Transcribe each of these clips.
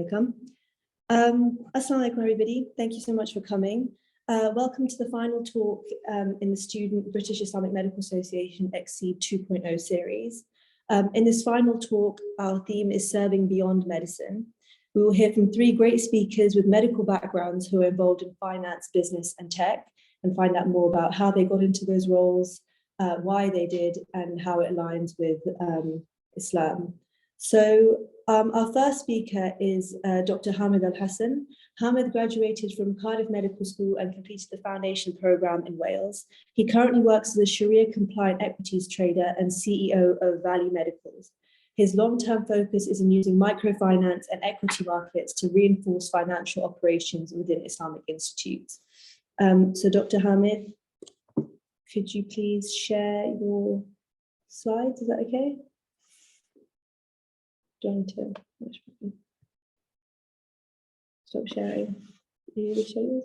alaikum. Assalamu alaikum, everybody. Thank you so much for coming. Welcome to the final talk in the British Islamic Medical Association Xceed 2.0 series. In this final talk, our theme is serving beyond medicine. We will hear from three great speakers with medical backgrounds who are involved in finance, business, and tech, and find out more about how they got into those roles, why they did, and how it aligns with Islam. So our first speaker is Dr. Haamed Al Hassan. Haamed graduated from Cardiff Medical School and completed the foundation program in Wales. He currently works as a Sharia-compliant equities trader and CEO of Valley Medicals. His long-term focus is in using microfinance and equity markets to reinforce financial operations within Islamic institutes. So Dr. Haamed, could you please share your slides? Is that okay? Do I need to stop sharing? Do you share yours?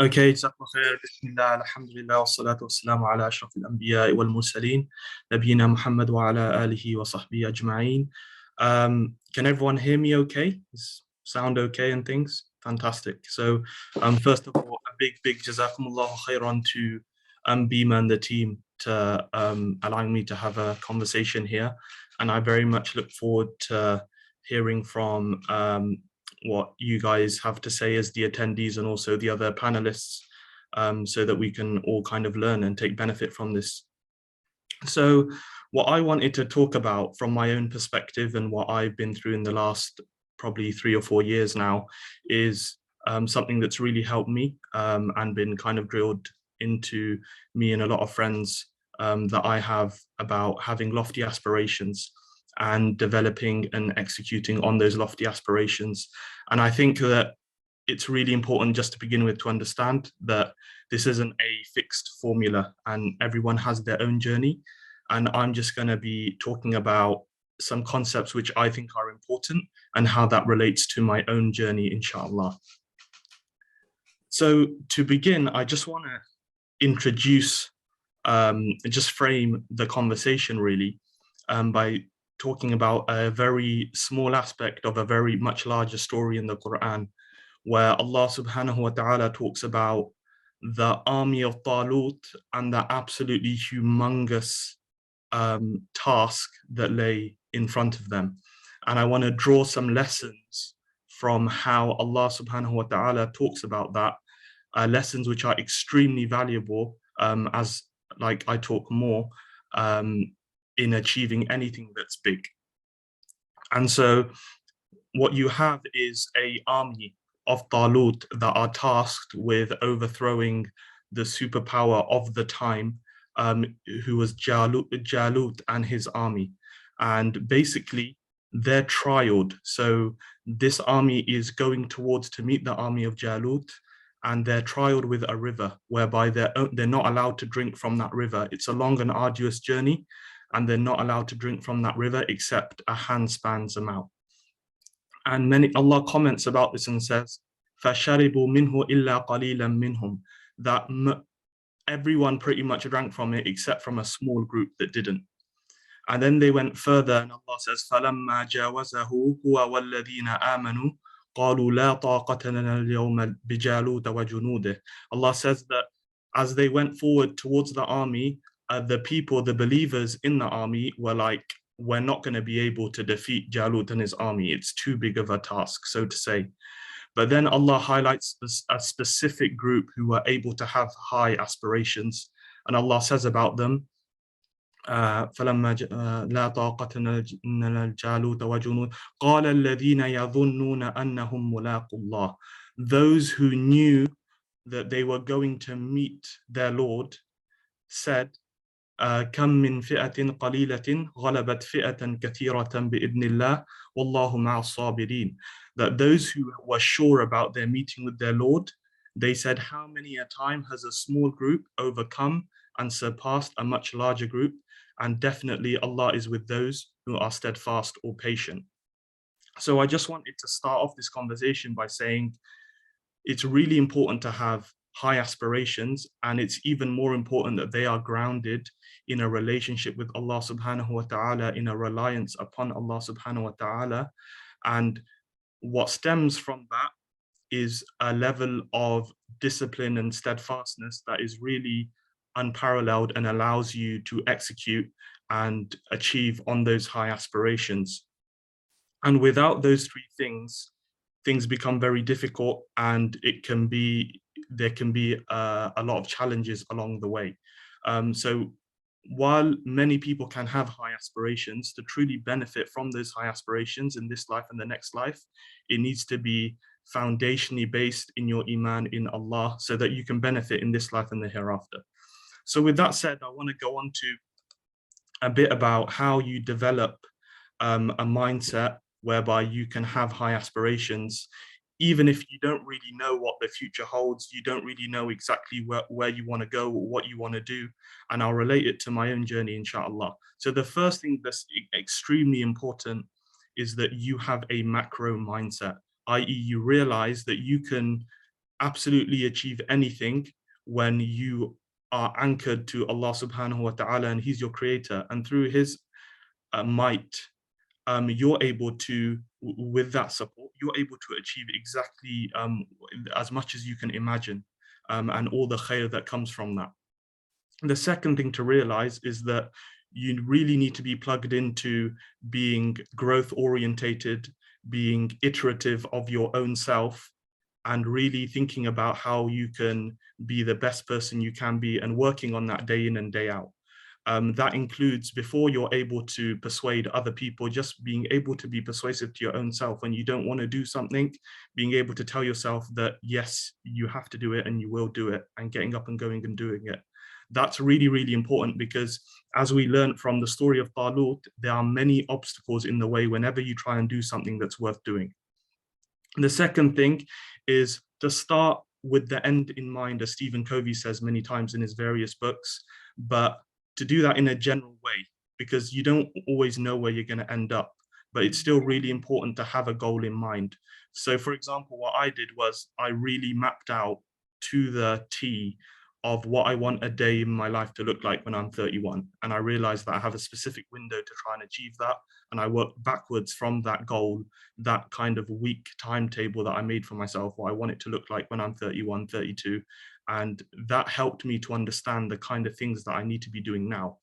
Okay, جزاكم خير. بسم الله الحمد لله والصلاة والسلام على أشرف الأنبياء والمرسلين نبينا محمد وعلى آله وصحبه أجمعين. Can everyone hear me okay? Is sound okay and things? Fantastic. So first of all, a big jazakumullahu khairan to sBIMA and the team to allowing me to have a conversation here. And I very much look forward to hearing from what you guys have to say as the attendees and also the other panelists, so that we can all kind of learn and take benefit from this. So what I wanted to talk about from my own perspective and what I've been through in the last probably 3 or 4 years now is something that's really helped me and been kind of drilled into me and a lot of friends that I have about having lofty aspirations and developing and executing on those lofty aspirations. And I think that it's really important just to begin with to understand that this isn't a fixed formula and everyone has their own journey. And I'm just going to be talking about some concepts which I think are important and how that relates to my own journey, inshallah. So to begin, I just want to introduce, just frame the conversation really by talking about a very small aspect of a very much larger story in the Quran, where Allah subhanahu wa ta'ala talks about the army of Talut and the absolutely humongous task that lay in front of them. And I want to draw some lessons from how Allah subhanahu wa ta'ala talks about that, lessons which are extremely valuable as like I talk more in achieving anything that's big. And so what you have is an army of Talut that are tasked with overthrowing the superpower of the time, who was Jalut and his army. And basically they're trialed. So this army is going towards to meet the army of Jalut, and they're trialed with a river whereby they're not allowed to drink from that river. It's a long and arduous journey, and they're not allowed to drink from that river except a handspan's amount. And Allah comments about this and says, فَشَرِبُوا مِنْهُ إِلَّا قَلِيلًا مِنْهُمْ, that everyone pretty much drank from it except from a small group that didn't. And then they went further, and Allah says, فَلَمَّا جَاوَزَهُ هُوَ وَالَّذِينَ آمَنُوا قَالُوا لَا طَاقَةَ لَنَا الْيَوْمَ بِجَالُوتَ وَجُنُودِهِ. Allah says that as they went forward towards the army, the people, the believers in the army were like, we're not going to be able to defeat Jalut and his army. It's too big of a task, so to say. But then Allah highlights a specific group who were able to have high aspirations. And Allah says about them, فَلَمَّا لَا طَاقَةَ لَنَا الْجَالُوتَ وَجُنُودِهِ قَالَ الَّذِينَ يَظُنُّونَ أَنَّهُمْ مُلَاقُو اللَّهِ. Those who knew that they were going to meet their Lord said, كم من فئة قليلة غلبت فئة كثيرة بإذن الله والله مع الصابرين. That those who were sure about their meeting with their Lord, they said, how many a time has a small group overcome and surpassed a much larger group? And definitely Allah is with those who are steadfast or patient. So I just wanted to start off this conversation by saying it's really important to have high aspirations, and it's even more important that they are grounded in a relationship with Allah subhanahu wa ta'ala, in a reliance upon Allah subhanahu wa ta'ala. And what stems from that is a level of discipline and steadfastness that is really unparalleled and allows you to execute and achieve on those high aspirations. And without those three things become very difficult, and there can be a lot of challenges along the way. So while many people can have high aspirations, to truly benefit from those high aspirations in this life and the next life, it needs to be foundationally based in your iman in Allah, so that you can benefit in this life and the hereafter. So with that said, I want to go on to a bit about how you develop a mindset whereby you can have high aspirations, even if you don't really know what the future holds, you don't really know exactly where you want to go or what you want to do. And I'll relate it to my own journey, inshallah. So the first thing that's extremely important is that you have a macro mindset, i.e. you realize that you can absolutely achieve anything when you are anchored to Allah subhanahu wa ta'ala, and He's your creator. And through His might, you're able to, with that support, you're able to achieve exactly as much as you can imagine, and all the khair that comes from that. The second thing to realize is that you really need to be plugged into being growth orientated, being iterative of your own self, and really thinking about how you can be the best person you can be and working on that day in and day out. That includes, before you're able to persuade other people, just being able to be persuasive to your own self. When you don't want to do something, being able to tell yourself that, yes, you have to do it and you will do it, and getting up and going and doing it. That's really, really important, because as we learned from the story of Talut, there are many obstacles in the way whenever you try and do something that's worth doing. The second thing is to start with the end in mind, as Stephen Covey says many times in his various books, but to do that in a general way, because you don't always know where you're going to end up, but it's still really important to have a goal in mind. So for example, what I did was I really mapped out to the T of what I want a day in my life to look like when I'm 31. And I realized that I have a specific window to try and achieve that. And I worked backwards from that goal, that kind of week timetable that I made for myself, what I want it to look like when I'm 31, 32. And that helped me to understand the kind of things that I need to be doing now.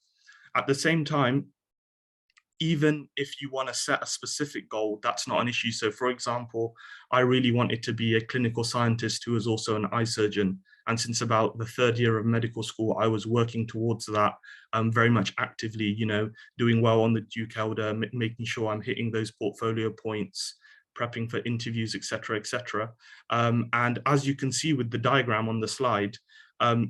At the same time, even if you want to set a specific goal, that's not an issue. So for example, I really wanted to be a clinical scientist who was also an eye surgeon. And since about the third year of medical school, I was working towards that very much actively, you know, doing well on the Duke Elder, making sure I'm hitting those portfolio points, prepping for interviews, etc., etc. And as you can see with the diagram on the slide,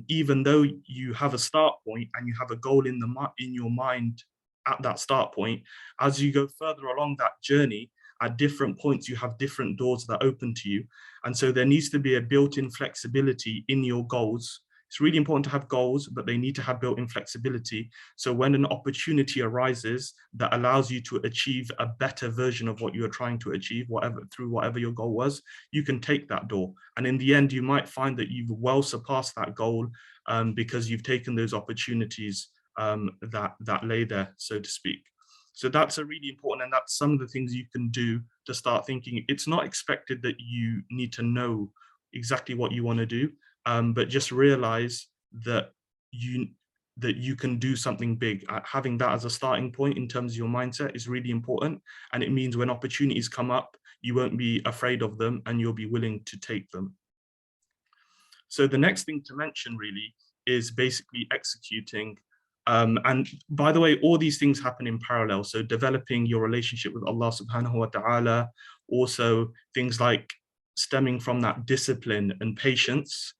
even though you have a start point and you have a goal in your mind at that start point, as you go further along that journey, at different points, you have different doors that open to you. And so there needs to be a built-in flexibility in your goals. It's really important to have goals, but they need to have built-in flexibility. So when an opportunity arises that allows you to achieve a better version of what you are trying to achieve, through whatever your goal was, you can take that door. And in the end, you might find that you've well surpassed that goal because you've taken those opportunities that lay there, so to speak. So that's a really important, and that's some of the things you can do to start thinking. It's not expected that you need to know exactly what you want to do, but just realize that you can do something big. Having that as a starting point in terms of your mindset is really important, and it means when opportunities come up, you won't be afraid of them and you'll be willing to take them. So the next thing to mention really is basically executing. And by the way, all these things happen in parallel. So developing your relationship with Allah subhanahu wa ta'ala, also things like stemming from that discipline and patience,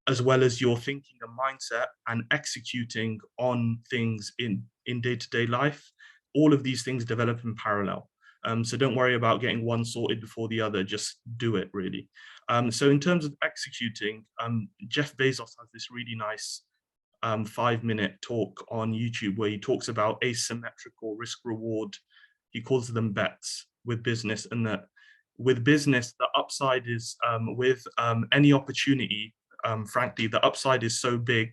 as well as your thinking and mindset and executing on things in day-to-day life. All of these things develop in parallel. So don't worry about getting one sorted before the other, just do it really. So in terms of executing, Jeff Bezos has this really nice 5-minute talk on YouTube where he talks about asymmetrical risk reward. He calls them bets with business, and that with business, the upside is with any opportunity, frankly, the upside is so big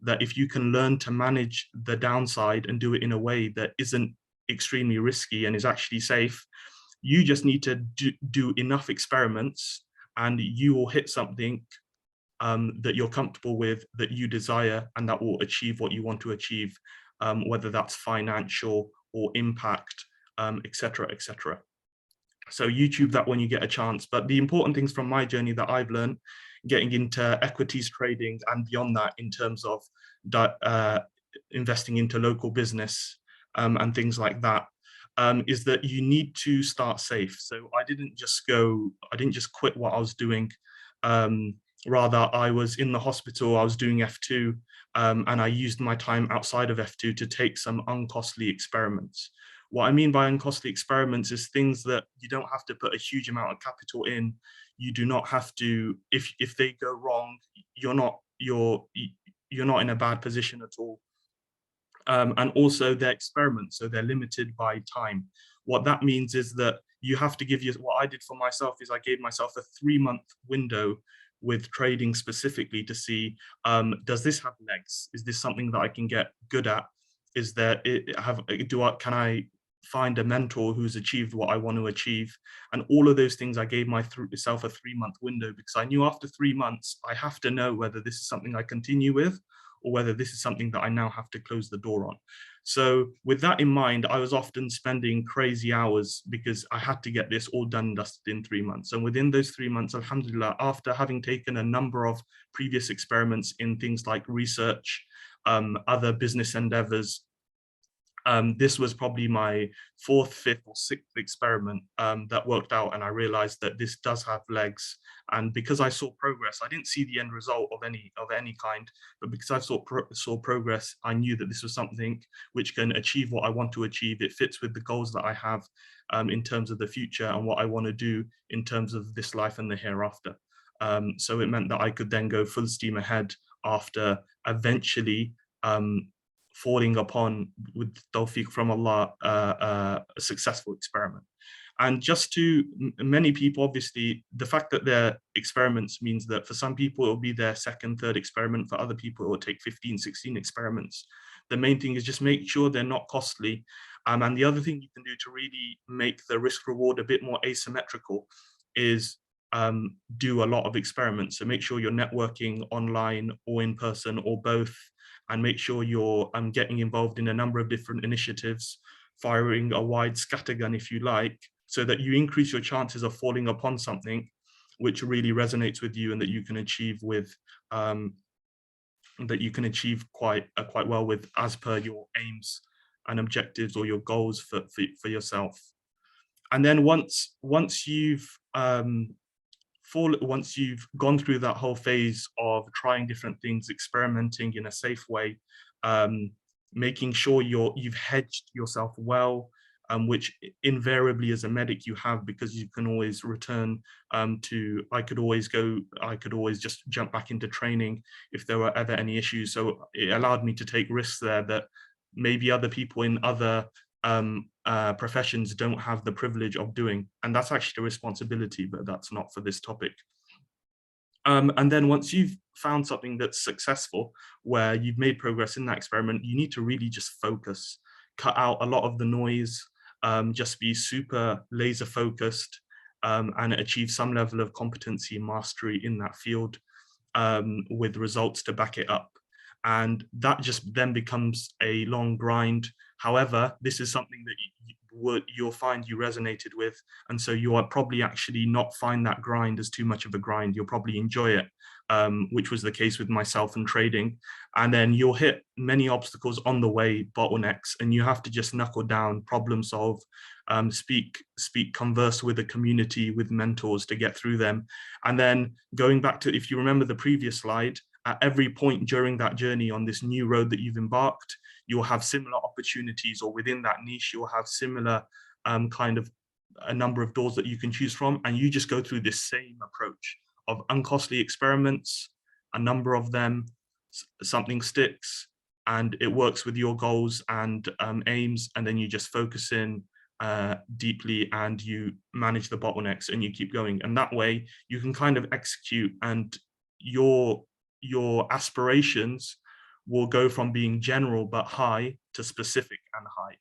that if you can learn to manage the downside and do it in a way that isn't extremely risky and is actually safe, you just need to do enough experiments and you will hit something that you're comfortable with, that you desire, and that will achieve what you want to achieve, whether that's financial or impact, etc., etc. So YouTube that when you get a chance. But the important things from my journey that I've learned, getting into equities trading and beyond that in terms of investing into local business and things like that, is that you need to start safe. So I didn't just quit what I was doing. Rather, I was in the hospital, I was doing F2, and I used my time outside of F2 to take some uncostly experiments. What I mean by uncostly experiments is things that you don't have to put a huge amount of capital in. You do not have to, if they go wrong, you're not in a bad position at all. And also they're experiments, so they're limited by time. What that means is that you have to give what I did for myself is I gave myself a 3-month window with trading specifically to see, does this have legs? Is this something that I can get good at? Is there, can I find a mentor who's achieved what I want to achieve? And all of those things, I gave myself a 3-month window because I knew after 3 months, I have to know whether this is something I continue with or whether this is something that I now have to close the door on. So with that in mind, I was often spending crazy hours because I had to get this all done and dusted in 3 months. And within those 3 months, alhamdulillah, after having taken a number of previous experiments in things like research, other business endeavors, this was probably my 4th, 5th, or 6th experiment that worked out, and I realized that this does have legs. And because I saw progress, I didn't see the end result of any kind, but because I saw progress, I knew that this was something which can achieve what I want to achieve. It fits with the goals that I have in terms of the future and what I want to do in terms of this life and the hereafter. So it meant that I could then go full steam ahead after eventually falling upon, with tawfiq from Allah, a successful experiment. And just to many people, obviously, the fact that they're experiments means that for some people, it will be their 2nd, 3rd experiment. For other people, it will take 15, 16 experiments. The main thing is just make sure they're not costly. And the other thing you can do to really make the risk reward a bit more asymmetrical is do a lot of experiments. So make sure you're networking online or in person or both, and make sure you're getting involved in a number of different initiatives, firing a wide scattergun, if you like, so that you increase your chances of falling upon something which really resonates with you and that you can achieve quite well with, as per your aims and objectives or your goals for yourself. And then once you've gone through that whole phase of trying different things, experimenting in a safe way, making sure you've hedged yourself well, which invariably as a medic you have, because you can always return I could always just jump back into training if there were ever any issues. So it allowed me to take risks there that maybe other people in other professions don't have the privilege of doing, and that's actually a responsibility, but that's not for this topic. And then once you've found something that's successful, where you've made progress in that experiment, you need to really just focus, cut out a lot of the noise, just be super laser focused, and achieve some level of competency and mastery in that field, with results to back it up. And that just then becomes a long grind. However, this is something that you'll find you resonated with, and so you'll probably actually not find that grind as too much of a grind. You'll probably enjoy it, which was the case with myself and trading. And then you'll hit many obstacles on the way, bottlenecks, and you have to just knuckle down, problem solve, converse with a community, with mentors to get through them. And then going back to, if you remember the previous slide, at every point during that journey on this new road that you've embarked, you'll have similar opportunities, or within that niche, you'll have similar kind of a number of doors that you can choose from. And you just go through this same approach of uncostly experiments, a number of them, something sticks, and it works with your goals and aims. And then you just focus in deeply and you manage the bottlenecks and you keep going. And that way you can kind of execute and your aspirations will go from being general but high to specific and high.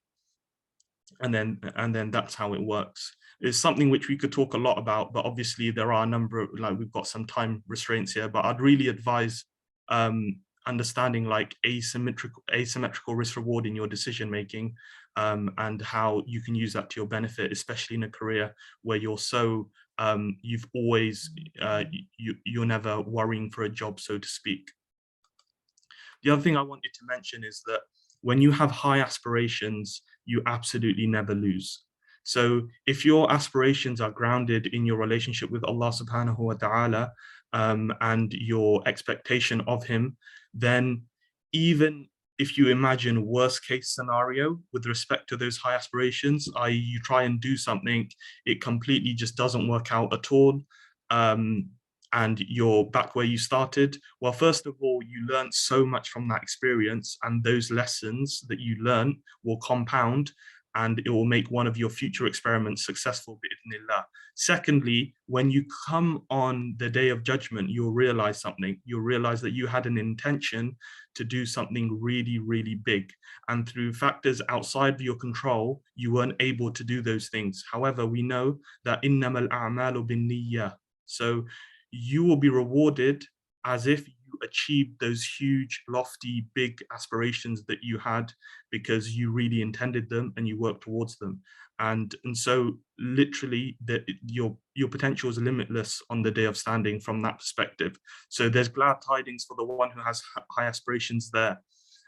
And then that's how it works. It's something which we could talk a lot about, but obviously there are a number of, like, we've got some time restraints here, but I'd really advise understanding like asymmetrical risk reward in your decision making, and how you can use that to your benefit, especially in a career where you're so you've always you're never worrying for a job, so to speak. The other thing I wanted to mention is that when you have high aspirations, you absolutely never lose. So if your aspirations are grounded in your relationship with Allah subhanahu wa ta'ala, and your expectation of him, then even if you imagine worst case scenario with respect to those high aspirations, i.e. you try and do something, it completely just doesn't work out at all, and you're back where you started. Well, first of all, you learned so much from that experience, and those lessons that you learn will compound, and it will make one of your future experiments successful, bi'idhnillah. Secondly, when you come on the day of judgment, you'll realize something. You'll realize that you had an intention to do something really, really big. And through factors outside of your control, you weren't able to do those things. However, we know that innamal a'malu bin-niyyah. So you will be rewarded as if you achieved those huge, lofty, big aspirations that you had, because you really intended them and you worked towards them. And so literally your potential is limitless on the day of standing from that perspective. So there's glad tidings for the one who has high aspirations there.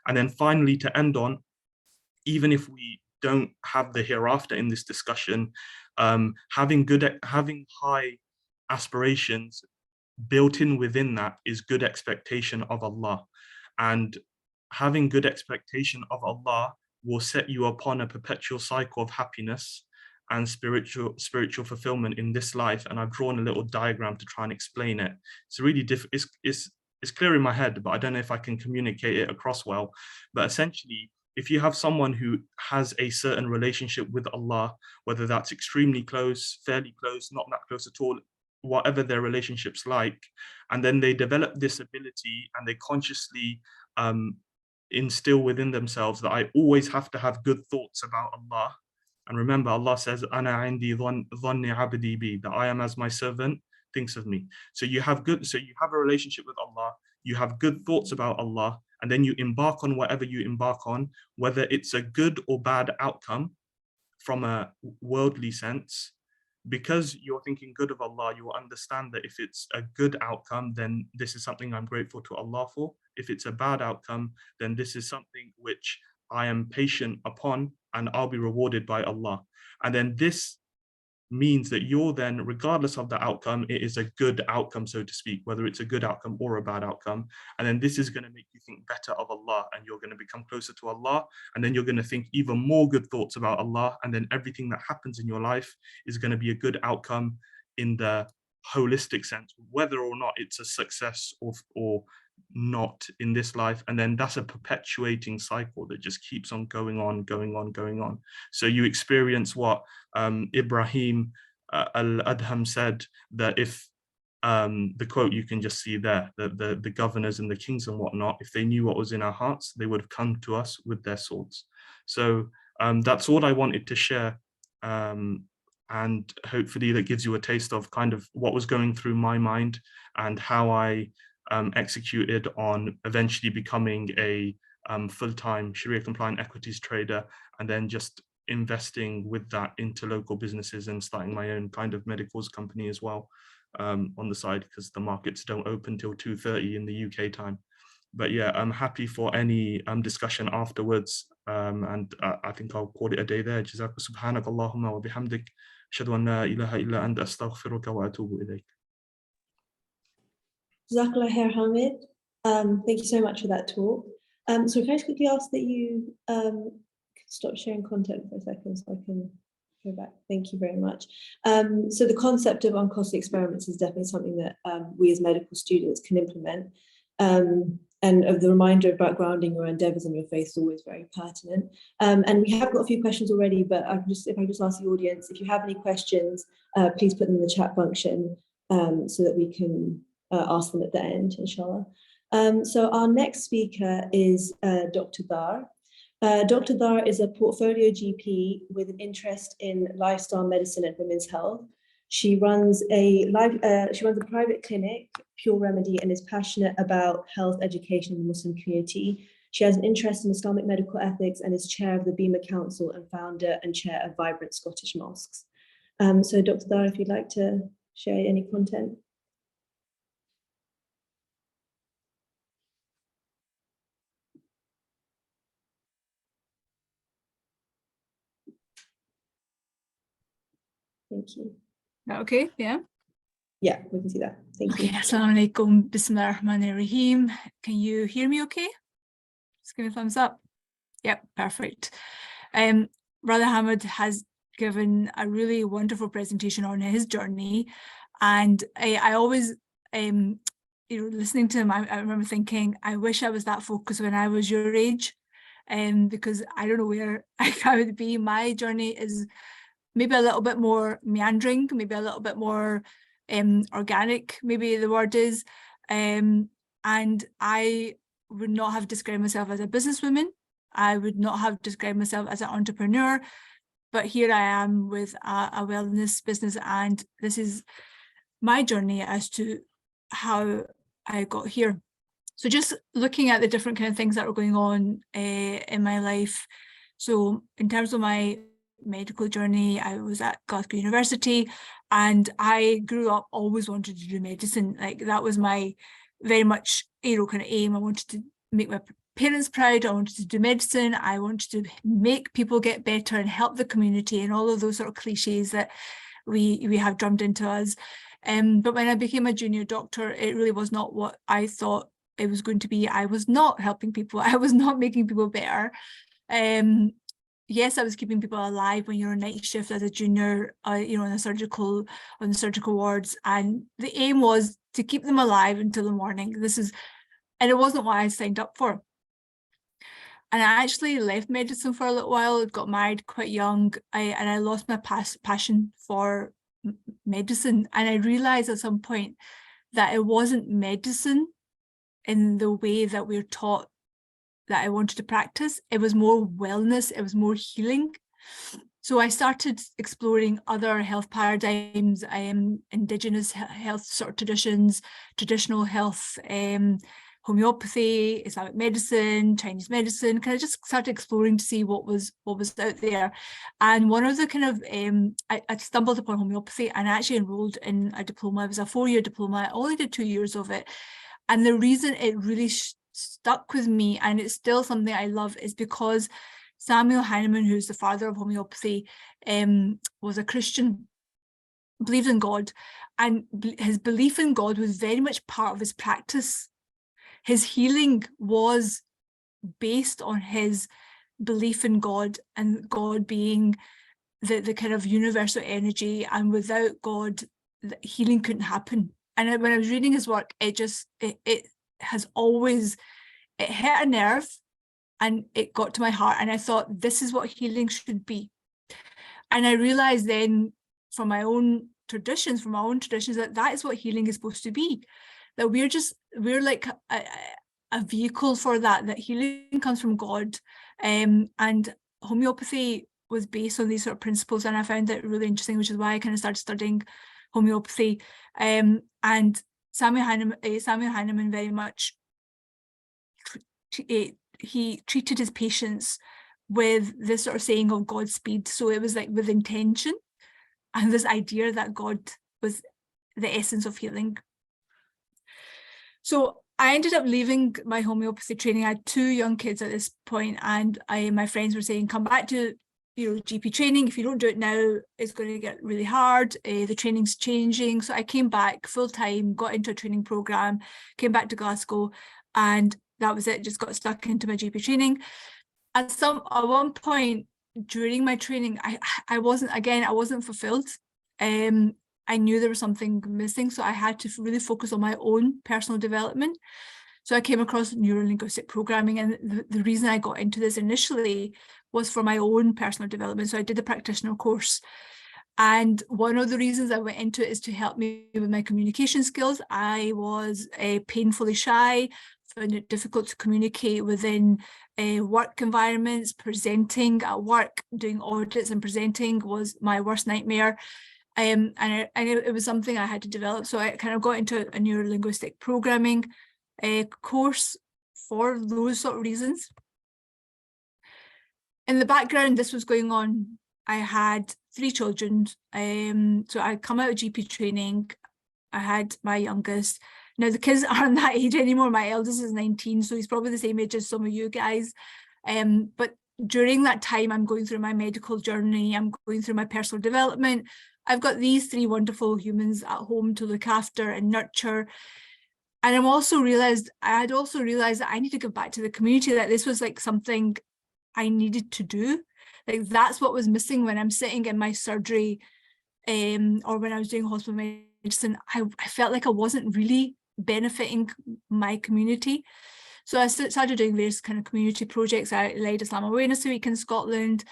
And then finally, to end on, even if we don't have the hereafter in this discussion, having high aspirations, built in within that is good expectation of Allah. And having good expectation of Allah will set you upon a perpetual cycle of happiness and spiritual fulfillment in this life. And I've drawn a little diagram to try and explain it. It's really it's clear in my head, but I don't know if I can communicate it across well. But essentially, if you have someone who has a certain relationship with Allah, whether that's extremely close, fairly close, not that close at all, whatever their relationship's like, and then they develop this ability and they consciously instill within themselves that I always have to have good thoughts about Allah. And remember, Allah says, Ana indi dhanni abdi bi, that I am as my servant thinks of me. So you have a relationship with Allah, you have good thoughts about Allah, and then you embark on whatever you embark on, whether it's a good or bad outcome from a worldly sense. Because you're thinking good of Allah, you will understand that if it's a good outcome, then this is something I'm grateful to Allah for. If it's a bad outcome, then this is something which I am patient upon and I'll be rewarded by Allah. And then this means that you're then, regardless of the outcome, it is a good outcome, so to speak, whether it's a good outcome or a bad outcome. And then this is going to make you think better of Allah, and you're going to become closer to Allah. And then you're going to think even more good thoughts about Allah. And then everything that happens in your life is going to be a good outcome in the holistic sense, whether or not it's a success or not in this life. And then that's a perpetuating cycle that just keeps on going on. So you experience what Ibrahim Al-Adham said, that if the quote you can just see there, the governors and the kings and whatnot, if they knew what was in our hearts, they would have come to us with their swords. So that's all I wanted to share, and hopefully that gives you a taste of kind of what was going through my mind and how I executed on eventually becoming a full-time Sharia compliant equities trader, and then just investing with that into local businesses and starting my own kind of medicals company as well on the side, because the markets don't open till 2:30 in the UK time. But yeah, I'm happy for any discussion afterwards, and I think I'll call it a day there. Jazakallah subhanakallahumma wa bihamdik, ashhadu an la ilaha illa anta astaghfiruka wa atubu ilayk. Jazakallah khair, Haamed. Thank you so much for that talk. So can I just quickly ask that you stop sharing content for a second so I can go back? Thank you very much. So the concept of uncostly experiments is definitely something that we as medical students can implement. And of the reminder about grounding your endeavours in your faith is always very pertinent. And we have got a few questions already, but if I just ask the audience, if you have any questions, please put them in the chat function so that we can ask them at the end, inshallah. So our next speaker is Dr. Dar. Dr. Dar is a portfolio GP with an interest in lifestyle medicine and women's health. She runs a private clinic, Pure Remedy, and is passionate about health education in the Muslim community. She has an interest in Islamic medical ethics and is chair of the sBIMA Council and founder and chair of Vibrant Scottish Mosques. So Dr. Dar, if you'd like to share any content. Thank you. Okay, yeah. Yeah, we can see that. Thank you. Assalamu alaikum, Bismillahir-Rahmanir Rahim. Can you hear me okay? Just give me a thumbs up. Yep, perfect. Brother Haamed has given a really wonderful presentation on his journey, and I always, listening to him, I remember thinking, I wish I was that focused when I was your age, because I don't know where I would be. My journey is maybe a little bit more meandering, maybe a little bit more organic, maybe the word is, and I would not have described myself as a businesswoman. I would not have described myself as an entrepreneur, but here I am with a wellness business, and this is my journey as to how I got here. So just looking at the different kind of things that were going on in my life. So in terms of my medical journey, I was at Glasgow University, and I grew up always wanted to do medicine. Like, that was my very much kind of aim. I wanted to make my parents proud. I wanted to do medicine. I wanted to make people get better and help the community, and all of those sort of cliches that we have drummed into us. But when I became a junior doctor, it really was not what I thought it was going to be. I was not helping people. I was not making people better. Yes, I was keeping people alive when you're on night shift as a junior, on the surgical wards, and the aim was to keep them alive until the morning. And it wasn't what I signed up for. And I actually left medicine for a little while, got married quite young, and I lost my passion for medicine. And I realized at some point that it wasn't medicine in the way that we're taught that I wanted to practice. It was more wellness, it was more healing. So I started exploring other health paradigms, indigenous health sort of traditions, traditional health, homeopathy, Islamic medicine, Chinese medicine. Kind of just started exploring to see what was out there. And one of the kind of, I stumbled upon homeopathy, and I actually enrolled in a diploma. It was a 4-year diploma. I only did 2 years of it. And the reason it really stuck with me, and it's still something I love, is because Samuel Hahnemann, who's the father of homeopathy, was a Christian, believed in God, and his belief in God was very much part of his practice. His healing was based on his belief in God, and God being the kind of universal energy, and without God, healing couldn't happen. And when I was reading his work, it has always, it hit a nerve, and it got to my heart, and I thought, this is what healing should be. And I realized then from my own traditions, that is what healing is supposed to be. That we're like a vehicle for that healing comes from God. And homeopathy was based on these sort of principles, and I found it really interesting, which is why I kind of started studying homeopathy. And Samuel Hahnemann very much, he treated his patients with this sort of saying of Godspeed. So it was like with intention, and this idea that God was the essence of healing. So I ended up leaving my homeopathy training. I had 2 young kids at this point, and my friends were saying, come back to GP training. If you don't do it now, it's going to get really hard. The training's changing. So I came back full time, got into a training program, came back to Glasgow, and that was it. Just got stuck into my GP training. At one point during my training, I wasn't fulfilled. I knew there was something missing, so I had to really focus on my own personal development. So I came across neuro-linguistic programming, and the reason I got into this initially was for my own personal development. So I did the practitioner course, And one of the reasons I went into it is to help me with my communication skills. I was painfully shy, found it difficult to communicate within work environments. Presenting at work, doing audits and presenting was my worst nightmare. And it was something I had to develop. So I kind of got into a neurolinguistic programming course for those sort of reasons. In the background, this was going on. I had 3 children. So I'd come out of GP training. I had my youngest. Now the kids aren't that age anymore. My eldest is 19, so he's probably the same age as some of you guys. But during that time, I'm going through my medical journey. I'm going through my personal development. I've got these 3 wonderful humans at home to look after and nurture. And I had also realized that I need to give back to the community, that this was like something I needed to do. Like that's what was missing when I'm sitting in my surgery or when I was doing hospital medicine. I felt like I wasn't really benefiting my community. So I started doing various kind of community projects. I led Islam Awareness Week in Scotland.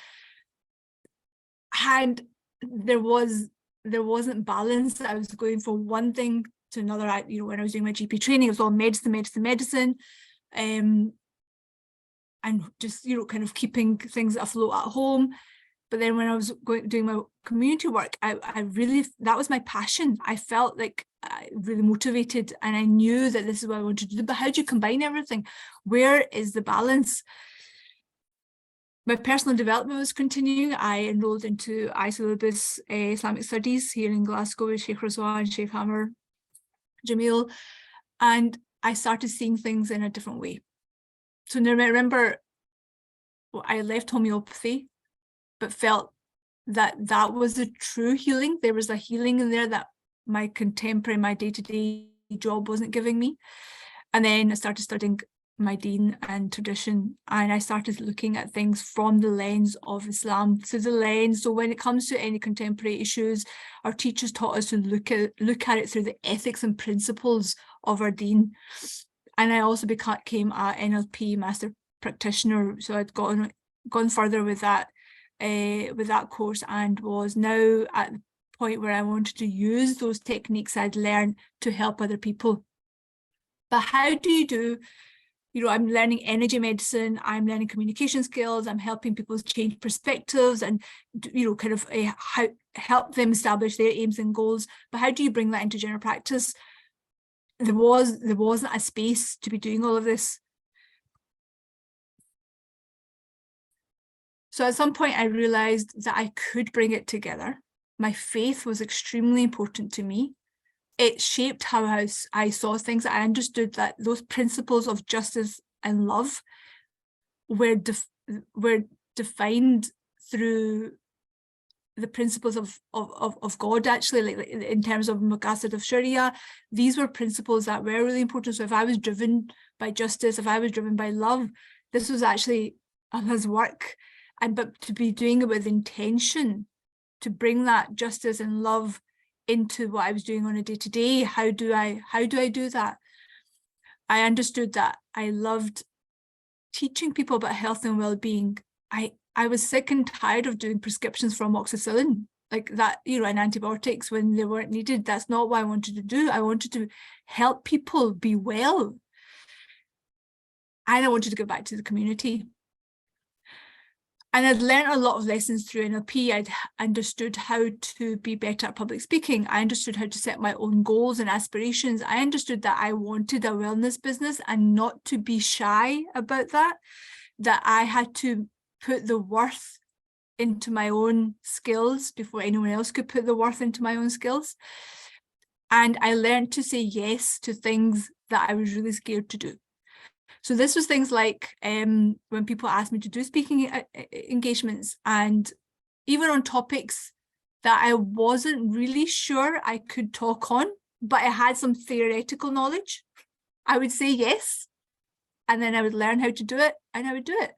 And there wasn't balance. I was going from one thing to another. When I was doing my GP training, it was all medicine. And just, kind of keeping things afloat at home. But then when I was doing my community work, I really, that was my passion. I felt like really motivated, and I knew that this is what I wanted to do. But how do you combine everything? Where is the balance? My personal development was continuing. I enrolled into ISIL Islamic Studies here in Glasgow with Sheikh Razwan, Sheikh Hammer, Jamil, and I started seeing things in a different way. So now I remember I left homeopathy, but felt that that was the true healing. There was a healing in there that my contemporary, my day-to-day job wasn't giving me. And then I started studying my deen and tradition, and I started looking at things from the lens of Islam, through the lens. So when it comes to any contemporary issues, our teachers taught us to look at it through the ethics and principles of our deen. And I also became a NLP master practitioner. So I'd gone further with that course, and was now at the point where I wanted to use those techniques I'd learned to help other people. But how do you do, I'm learning energy medicine, I'm learning communication skills, I'm helping people change perspectives and, kind of help them establish their aims and goals. But how do you bring that into general practice? There wasn't a space to be doing all of this. So at some point I realized that I could bring it together. My faith was extremely important to me. It shaped how I saw things. I understood that those principles of justice and love were defined through the principles of God, actually, like in terms of Maqasid of Sharia. These were principles that were really important. So if I was driven by justice, if I was driven by love, this was actually Allah's work. But to be doing it with intention, to bring that justice and love into what I was doing on a day-to-day, how do I do that? I understood that I loved teaching people about health and well-being. I was sick and tired of doing prescriptions for amoxicillin, like that, and antibiotics when they weren't needed. That's not what I wanted to do. I wanted to help people be well. And I wanted to give back to the community. And I'd learned a lot of lessons through NLP. I'd understood how to be better at public speaking. I understood how to set my own goals and aspirations. I understood that I wanted a wellness business and not to be shy about that I had to put the worth into my own skills before anyone else could put the worth into my own skills. And I learned to say yes to things that I was really scared to do. So this was things like when people asked me to do speaking engagements, and even on topics that I wasn't really sure I could talk on, but I had some theoretical knowledge, I would say yes. And then I would learn how to do it, and I would do it.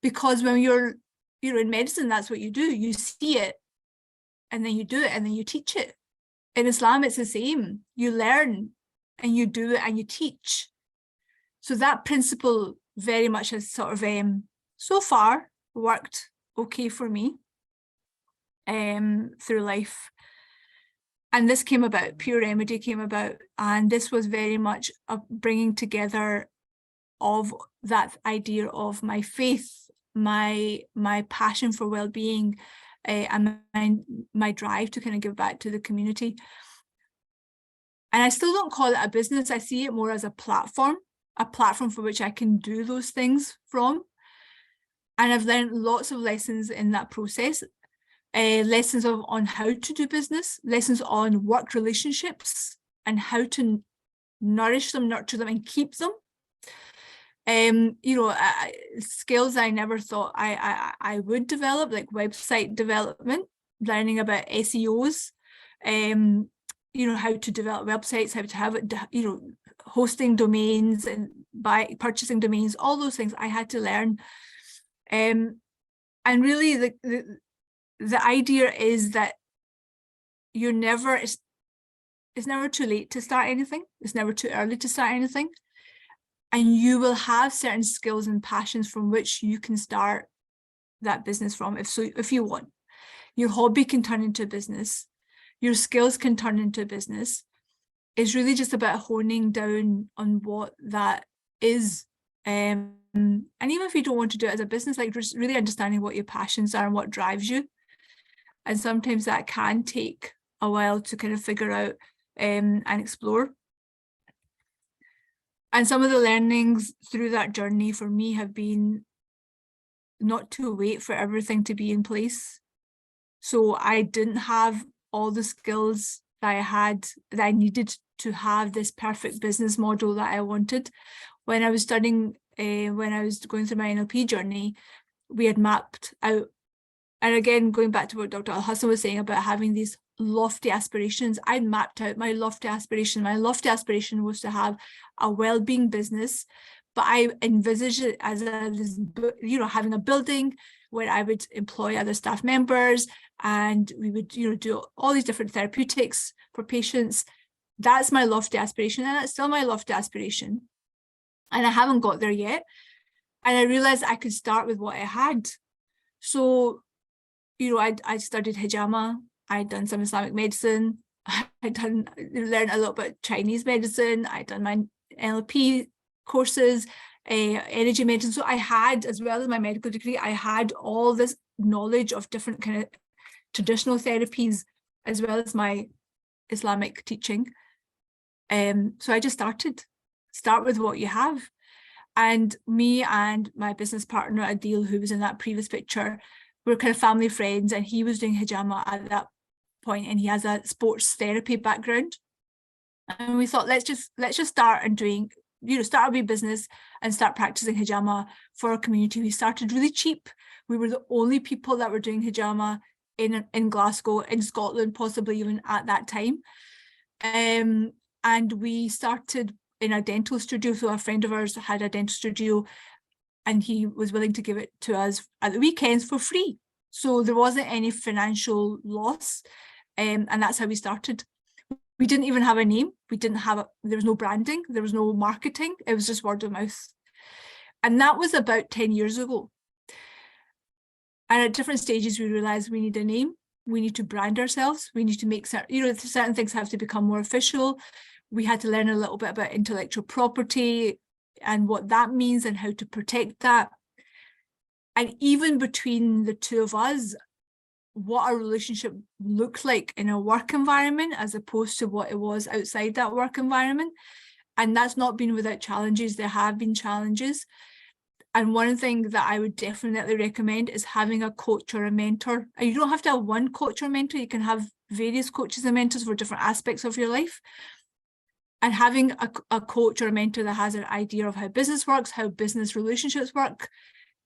Because when you're in medicine, that's what you do. You see it, and then you do it, and then you teach it. In Islam, it's the same. You learn, and you do it, and you teach. So that principle very much has sort of, so far, worked okay for me. through life. And this came about, Pure Remedy came about, and this was very much a bringing together of that idea of my faith, my passion for well-being, and my drive to kind of give back to the community. And I still don't call it a business. I see it more as a platform for which I can do those things from. And I've learned lots of lessons in that process. Lessons on how to do business, lessons on work relationships and how to nourish them, nurture them and keep them. Skills I never thought I would develop, like website development, learning about SEOs, how to develop websites, how to have it, hosting domains and purchasing domains, all those things I had to learn. And really the idea is that it's never too late to start anything. It's never too early to start anything. And you will have certain skills and passions from which you can start that business from if you want. Your hobby can turn into a business. Your skills can turn into a business. It's really just about honing down on what that is. And even if you don't want to do it as a business, like just really understanding what your passions are and what drives you. And sometimes that can take a while to kind of figure out and explore. And some of the learnings through that journey for me have been not to wait for everything to be in place. So I didn't have all the skills that I needed to have this perfect business model that I wanted. When I was studying, when I was going through my NLP journey, we had mapped out. And again, going back to what Dr. Al Hassan was saying about having these lofty aspirations, I mapped out my lofty aspiration. My lofty aspiration was to have a well-being business, but I envisaged it as having a building where I would employ other staff members and we would, do all these different therapeutics for patients. That's my lofty aspiration, and that's still my lofty aspiration. And I haven't got there yet. And I realized I could start with what I had. So I studied hijama, I'd done some Islamic medicine, learned a little bit Chinese medicine, I'd done my NLP courses, energy medicine. So I had, as well as my medical degree, I had all this knowledge of different kind of traditional therapies, as well as my Islamic teaching. So I just start with what you have. And me and my business partner, Adil, who was in that previous picture, we're kind of family friends, and he was doing hijama at that point, and he has a sports therapy background. And we thought, let's just start and doing, start a wee business and start practicing hijama for our community. We started really cheap. We were the only people that were doing hijama in Glasgow, in Scotland, possibly even at that time. And we started in a dental studio. So a friend of ours had a dental studio, and he was willing to give it to us at the weekends for free. So there wasn't any financial loss. And that's how we started. We didn't even have a name. There was no branding. There was no marketing. It was just word of mouth. And that was about 10 years ago. And at different stages, we realized we need a name. We need to brand ourselves. We need to make certain things have to become more official. We had to learn a little bit about intellectual property and what that means and how to protect that. And even between the two of us, what our relationship looked like in a work environment as opposed to what it was outside that work environment. And that's not been without challenges. There have been challenges. And one thing that I would definitely recommend is having a coach or a mentor. And you don't have to have one coach or mentor. You can have various coaches and mentors for different aspects of your life. And having a coach or a mentor that has an idea of how business works, how business relationships work,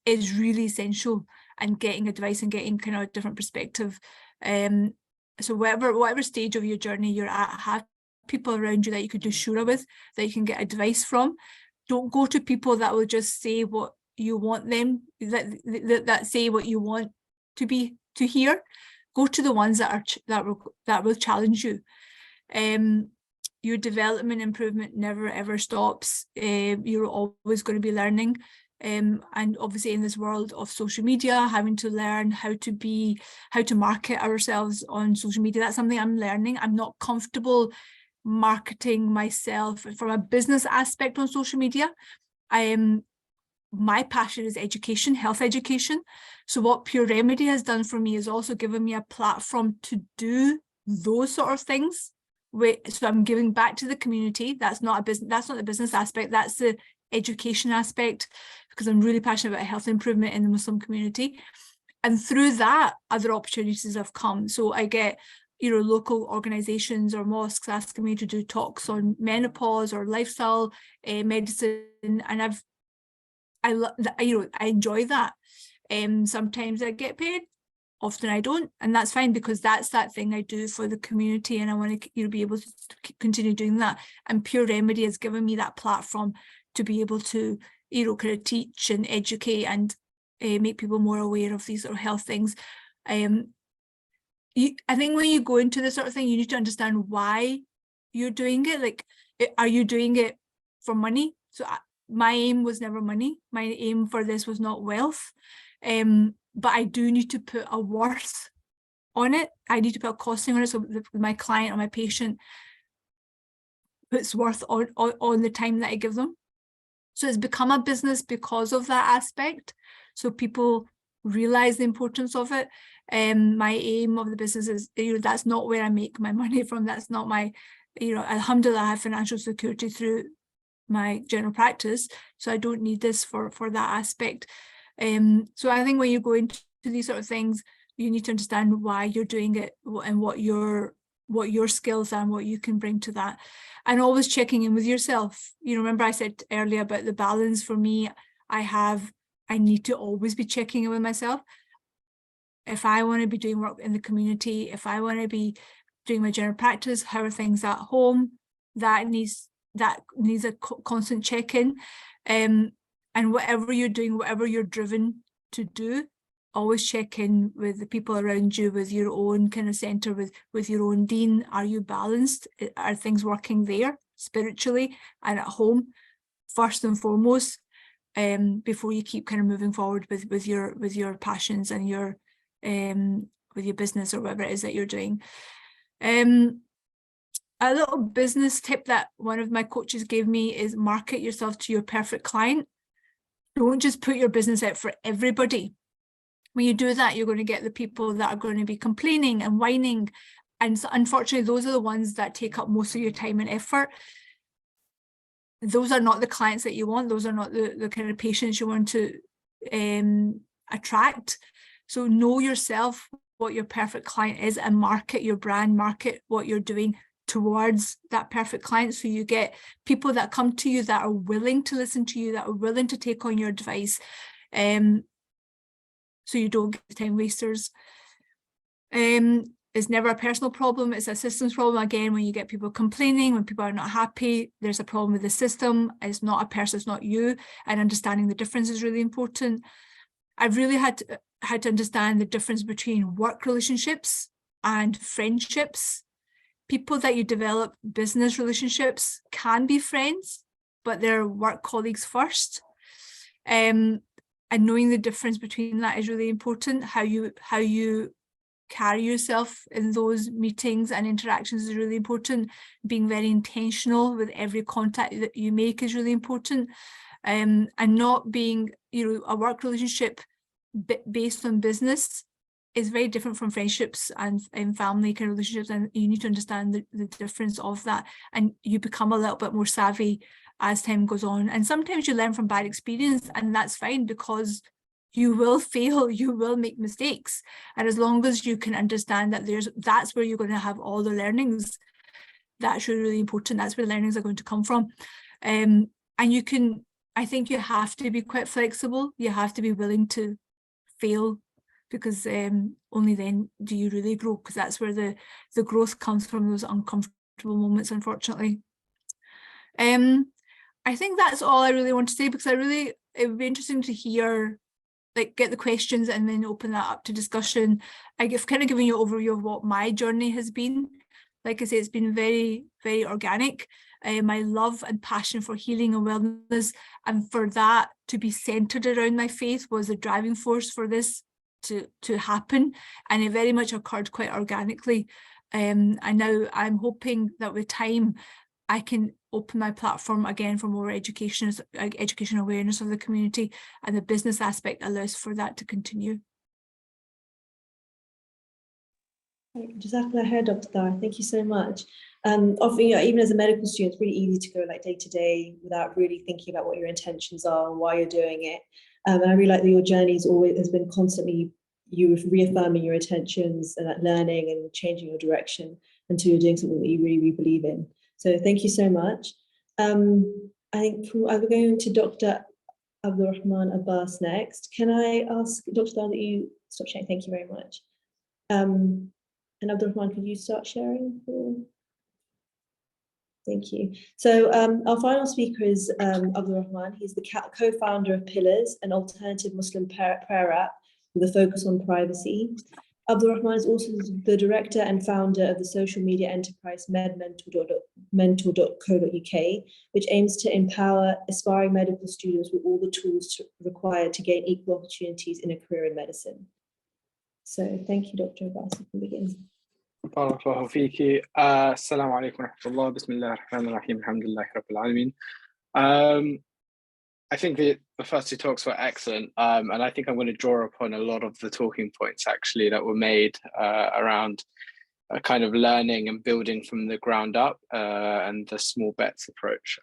is really essential. And getting advice and getting kind of a different perspective. So whatever stage of your journey you're at, have people around you that you could do shura with, that you can get advice from. Don't go to people that will just say what you want them, that say what you want to hear. Go to the ones that will challenge you. Your development improvement never ever stops. You're always going to be learning. And obviously in this world of social media, having to learn how to market ourselves on social media. That's something I'm learning. I'm not comfortable marketing myself from a business aspect on social media. My passion is education, health education. So what Pure Remedy has done for me is also given me a platform to do those sort of things. So I'm giving back to the community. That's not the business aspect. That's the education aspect, because I'm really passionate about health improvement in the Muslim community. And through that, other opportunities have come. So I get, local organizations or mosques asking me to do talks on menopause or lifestyle medicine, and I enjoy that. Sometimes I get paid, often I don't, and that's fine, because that's that thing I do for the community, and I want to be able to continue doing that. And Pure Remedy has given me that platform to be able to kind of teach and educate and make people more aware of these sort of health things. I think when you go into this sort of thing, you need to understand why you're doing it. Like, are you doing it for money? So my aim was never money. My aim for this was not wealth. But I do need to put a worth on it. I need to put a costing on it, so my client or my patient puts worth on the time that I give them. So it's become a business because of that aspect. So people realize the importance of it. My aim of the business is, that's not where I make my money from. That's not my, alhamdulillah, I have financial security through my general practice, so I don't need this for that aspect. So I think when you go into these sort of things, you need to understand why you're doing it and what your skills are and what you can bring to that, and always checking in with yourself. Remember I said earlier about the balance. For me, I need to always be checking in with myself. If I want to be doing work in the community, if I want to be doing my general practice, how are things at home, that needs a constant check-in. And whatever you're doing, whatever you're driven to do, always check in with the people around you, with your own kind of center, with your own deen. Are you balanced? Are things working there spiritually and at home, first and foremost, before you keep kind of moving forward with your passions and with your business or whatever it is that you're doing. A little business tip that one of my coaches gave me is market yourself to your perfect client. Don't just put your business out for everybody. When you do that, you're going to get the people that are going to be complaining and whining. And so, unfortunately, those are the ones that take up most of your time and effort. Those are not the clients that you want. Those are not the kind of patients you want to attract. So know yourself, what your perfect client is, and market your brand, market what you're doing towards that perfect client, so you get people that come to you that are willing to listen to you, that are willing to take on your advice, so you don't get time wasters. It's never a personal problem, it's a systems problem. Again, when you get people complaining, when people are not happy, there's a problem with the system. It's not a person, it's not you, and understanding the difference is really important. I've really had to understand the difference between work relationships and friendships. People that you develop business relationships can be friends, but they're work colleagues first. And knowing the difference between that is really important. How you carry yourself in those meetings and interactions is really important. Being very intentional with every contact that you make is really important. And not being, a work relationship based on business is very different from friendships and family kind of relationships, and you need to understand the difference of that, and you become a little bit more savvy as time goes on. And sometimes you learn from bad experience, and that's fine, because you will fail, you will make mistakes, and as long as you can understand that that's where you're going to have all the learnings, that's really important. That's where the learnings are going to come from. And I think you have to be quite flexible. You have to be willing to fail, because only then do you really grow, because that's where the growth comes from, those uncomfortable moments, unfortunately. I think that's all I really want to say, because it would be interesting to hear, get the questions and then open that up to discussion. I've kind of given you an overview of what my journey has been. Like I say, it's been very, very organic. my love and passion for healing and wellness, and for that to be centered around my faith was a driving force for this to happen, and it very much occurred quite organically. And now I'm hoping that with time I can open my platform again for more education awareness of the community, and the business aspect allows for that to continue. Jazakallah khair, Dr. Dar. Thank you so much. Often, even as a medical student, it's really easy to go like day to day without really thinking about what your intentions are and why you're doing it. And I really like that your journey has been constantly you reaffirming your intentions and that learning and changing your direction until you're doing something that you really, really believe in. So thank you so much. I think I'm going to Dr. Abdul-Rahman Abbas next. Can I ask Dr. Dar that you stop sharing? Thank you very much. And Abdul-Rahman, could you start sharing? Thank you. So our final speaker is Abdul-Rahman. He's the co-founder of Pillars, an alternative Muslim prayer app with a focus on privacy. Abdul-Rahman is also the director and founder of the social media enterprise medmentor.co.uk, which aims to empower aspiring medical students with all the tools required to gain equal opportunities in a career in medicine. So thank you, Dr. Abbas. You can begin. بارك الله فيكي. السلام عليكم ورحمة الله. بسم الله الرحمن الرحيم. الحمد لله رب العالمين. I think the first two talks were excellent, and I think I'm going to draw upon a lot of the talking points actually that were made around a kind of learning and building from the ground up and the small bets approach.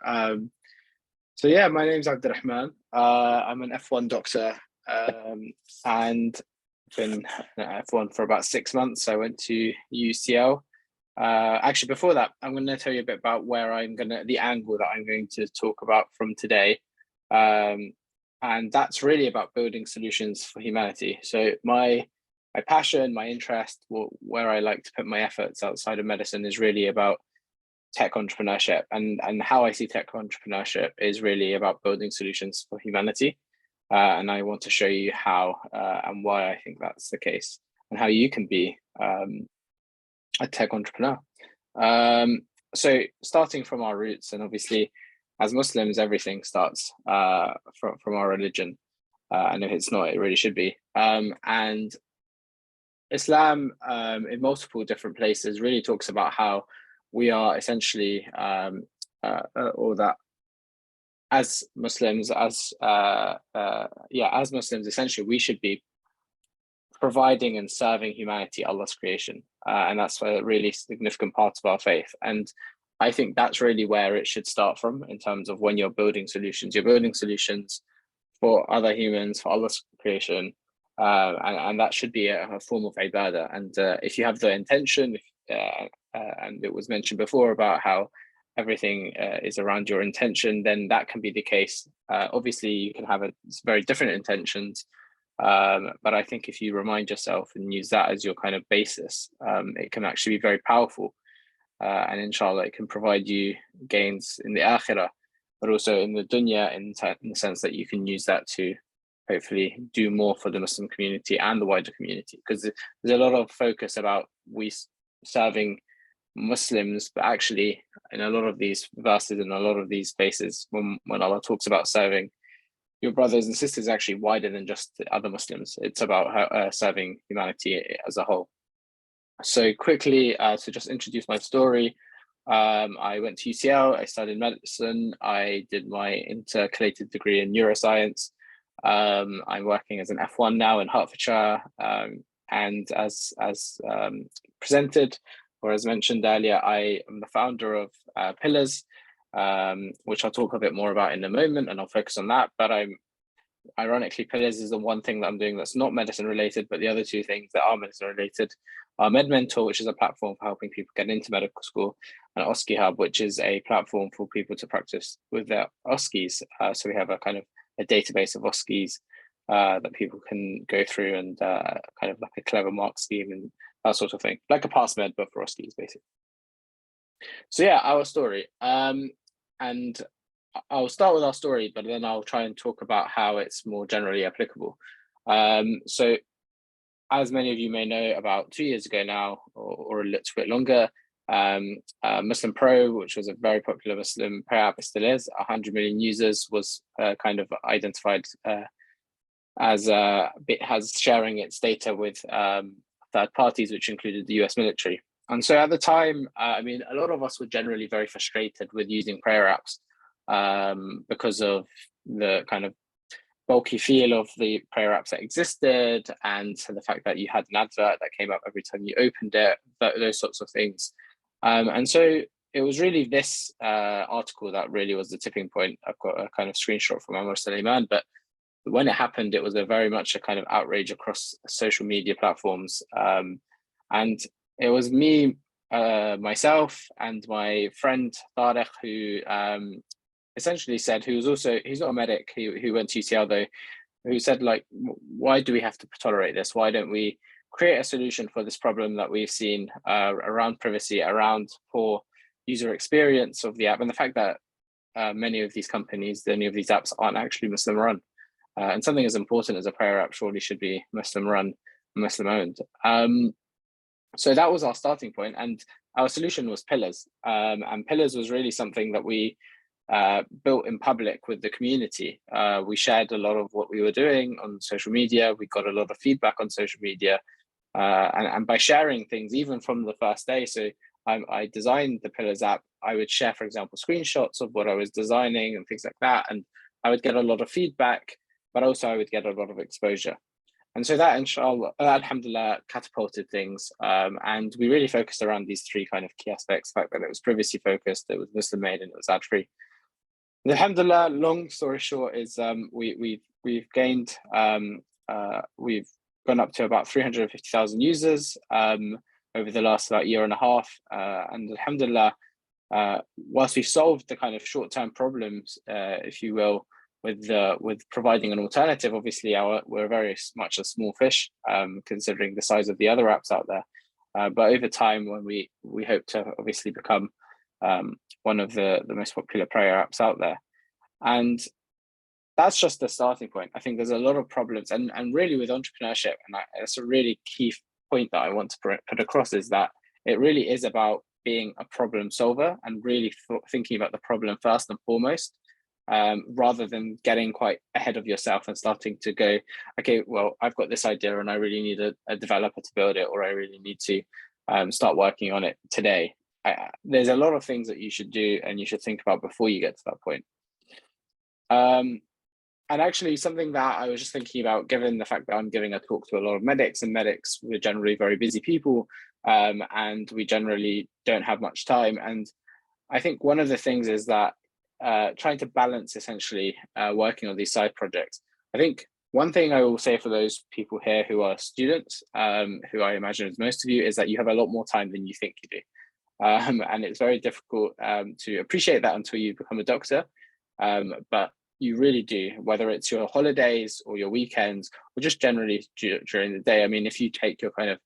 So yeah, my name's Abdul-Rahman. I'm an F1 doctor and been F1 for about 6 months. I went to UCL. Actually, before that, I'm going to tell you a bit about the angle that I'm going to talk about from today. And that's really about building solutions for humanity. So my passion, my interest, where I like to put my efforts outside of medicine is really about tech entrepreneurship, and how I see tech entrepreneurship is really about building solutions for humanity. And I want to show you how and why I think that's the case, and how you can be a tech entrepreneur. So starting from our roots, and obviously as Muslims, everything starts from our religion. And if it's not, it really should be. And Islam in multiple different places really talks about how we are essentially, or that as Muslims, as Muslims, essentially, we should be providing and serving humanity, Allah's creation. And that's a really significant part of our faith. And I think that's really where it should start from in terms of when you're building solutions. You're building solutions for other humans, for Allah's creation. And that should be a form of ibadah. And if you have the intention, and it was mentioned before about how everything is around your intention, then that can be the case. Obviously, you can have very different intentions, but I think if you remind yourself and use that as your kind of basis, it can actually be very powerful. And inshallah, it can provide you gains in the akhirah, but also in the dunya, in the sense that you can use that to hopefully do more for the Muslim community and the wider community. Because there's a lot of focus about we serving Muslims, but actually in a lot of these verses, in a lot of these spaces, when Allah talks about serving your brothers and sisters, actually wider than just the other Muslims. It's about serving humanity as a whole. So quickly, to just introduce my story, I went to UCL, I studied medicine, I did my intercalated degree in neuroscience. I'm working as an F1 now in Hertfordshire, and as presented, or as mentioned earlier, I am the founder of Pillars, which I'll talk a bit more about in a moment, and I'll focus on that. But ironically, Pillars is the one thing that I'm doing that's not medicine related, but the other two things that are medicine related are MedMentor, which is a platform for helping people get into medical school, and OSCE Hub, which is a platform for people to practice with their OSCEs. So we have a kind of a database of OSCEs that people can go through, and kind of like a clever mark scheme and that sort of thing, like a PassMed, but for OSCEs, basically. So yeah, our story. And I'll start with our story, but then I'll try and talk about how it's more generally applicable. So as many of you may know, about 2 years ago now, or a little bit longer, Muslim Pro, which was a very popular Muslim prayer app, it still is, 100 million users, was kind of identified as sharing its data with third parties, which included the US military. And so at the time, I mean, a lot of us were generally very frustrated with using prayer apps because of the kind of bulky feel of the prayer apps that existed, and the fact that you had an advert that came up every time you opened it, those sorts of things. And so it was really this article that really was the tipping point. I've got a kind of screenshot from Anwar Suleiman, but when it happened, it was very much a kind of outrage across social media platforms. And it was me, myself, and my friend Tariq, who essentially said, he's not a medic, who went to UCL though, who said, like, why do we have to tolerate this? Why don't we create a solution for this problem that we've seen around privacy, around poor user experience of the app, and the fact that many of these apps aren't actually Muslim run. And something as important as a prayer app surely should be Muslim run, Muslim owned. So that was our starting point, and our solution was Pillars. And Pillars was really something that we built in public with the community. We shared a lot of what we were doing on social media. We got a lot of feedback on social media, and by sharing things, even from the first day. So I designed the Pillars app. I would share, for example, screenshots of what I was designing and things like that, and I would get a lot of feedback, but also I would get a lot of exposure. And so that, inshallah, alhamdulillah, catapulted things. And we really focused around these three kind of key aspects: the fact that it was privacy focused, it was Muslim made, and it was ad free. And alhamdulillah, long story short is we've gone up to about 350,000 users over the last about year and a half. And alhamdulillah, whilst we've solved the kind of short-term problems, if you will, with providing an alternative, obviously we're very much a small fish considering the size of the other apps out there. But over time, when we hope to obviously become one of the most popular prayer apps out there. And that's just the starting point. I think there's a lot of problems, and really with entrepreneurship, and that's a really key point that I want to put across, is that it really is about being a problem solver and really thinking about the problem first and foremost, rather than getting quite ahead of yourself and starting to go, okay, well, I've got this idea and I really need a developer to build it, or I really need to start working on it today. There's a lot of things that you should do and you should think about before you get to that point. And actually, something that I was just thinking about, given the fact that I'm giving a talk to a lot of medics, and medics, we're generally very busy people, and we generally don't have much time. And I think one of the things is that trying to balance essentially working on these side projects. I think one thing I will say for those people here who are students, who I imagine is most of you, is that you have a lot more time than you think you do. And it's very difficult to appreciate that until you become a doctor. But you really do, whether it's your holidays or your weekends, or just generally during the day. I mean, if you take your kind of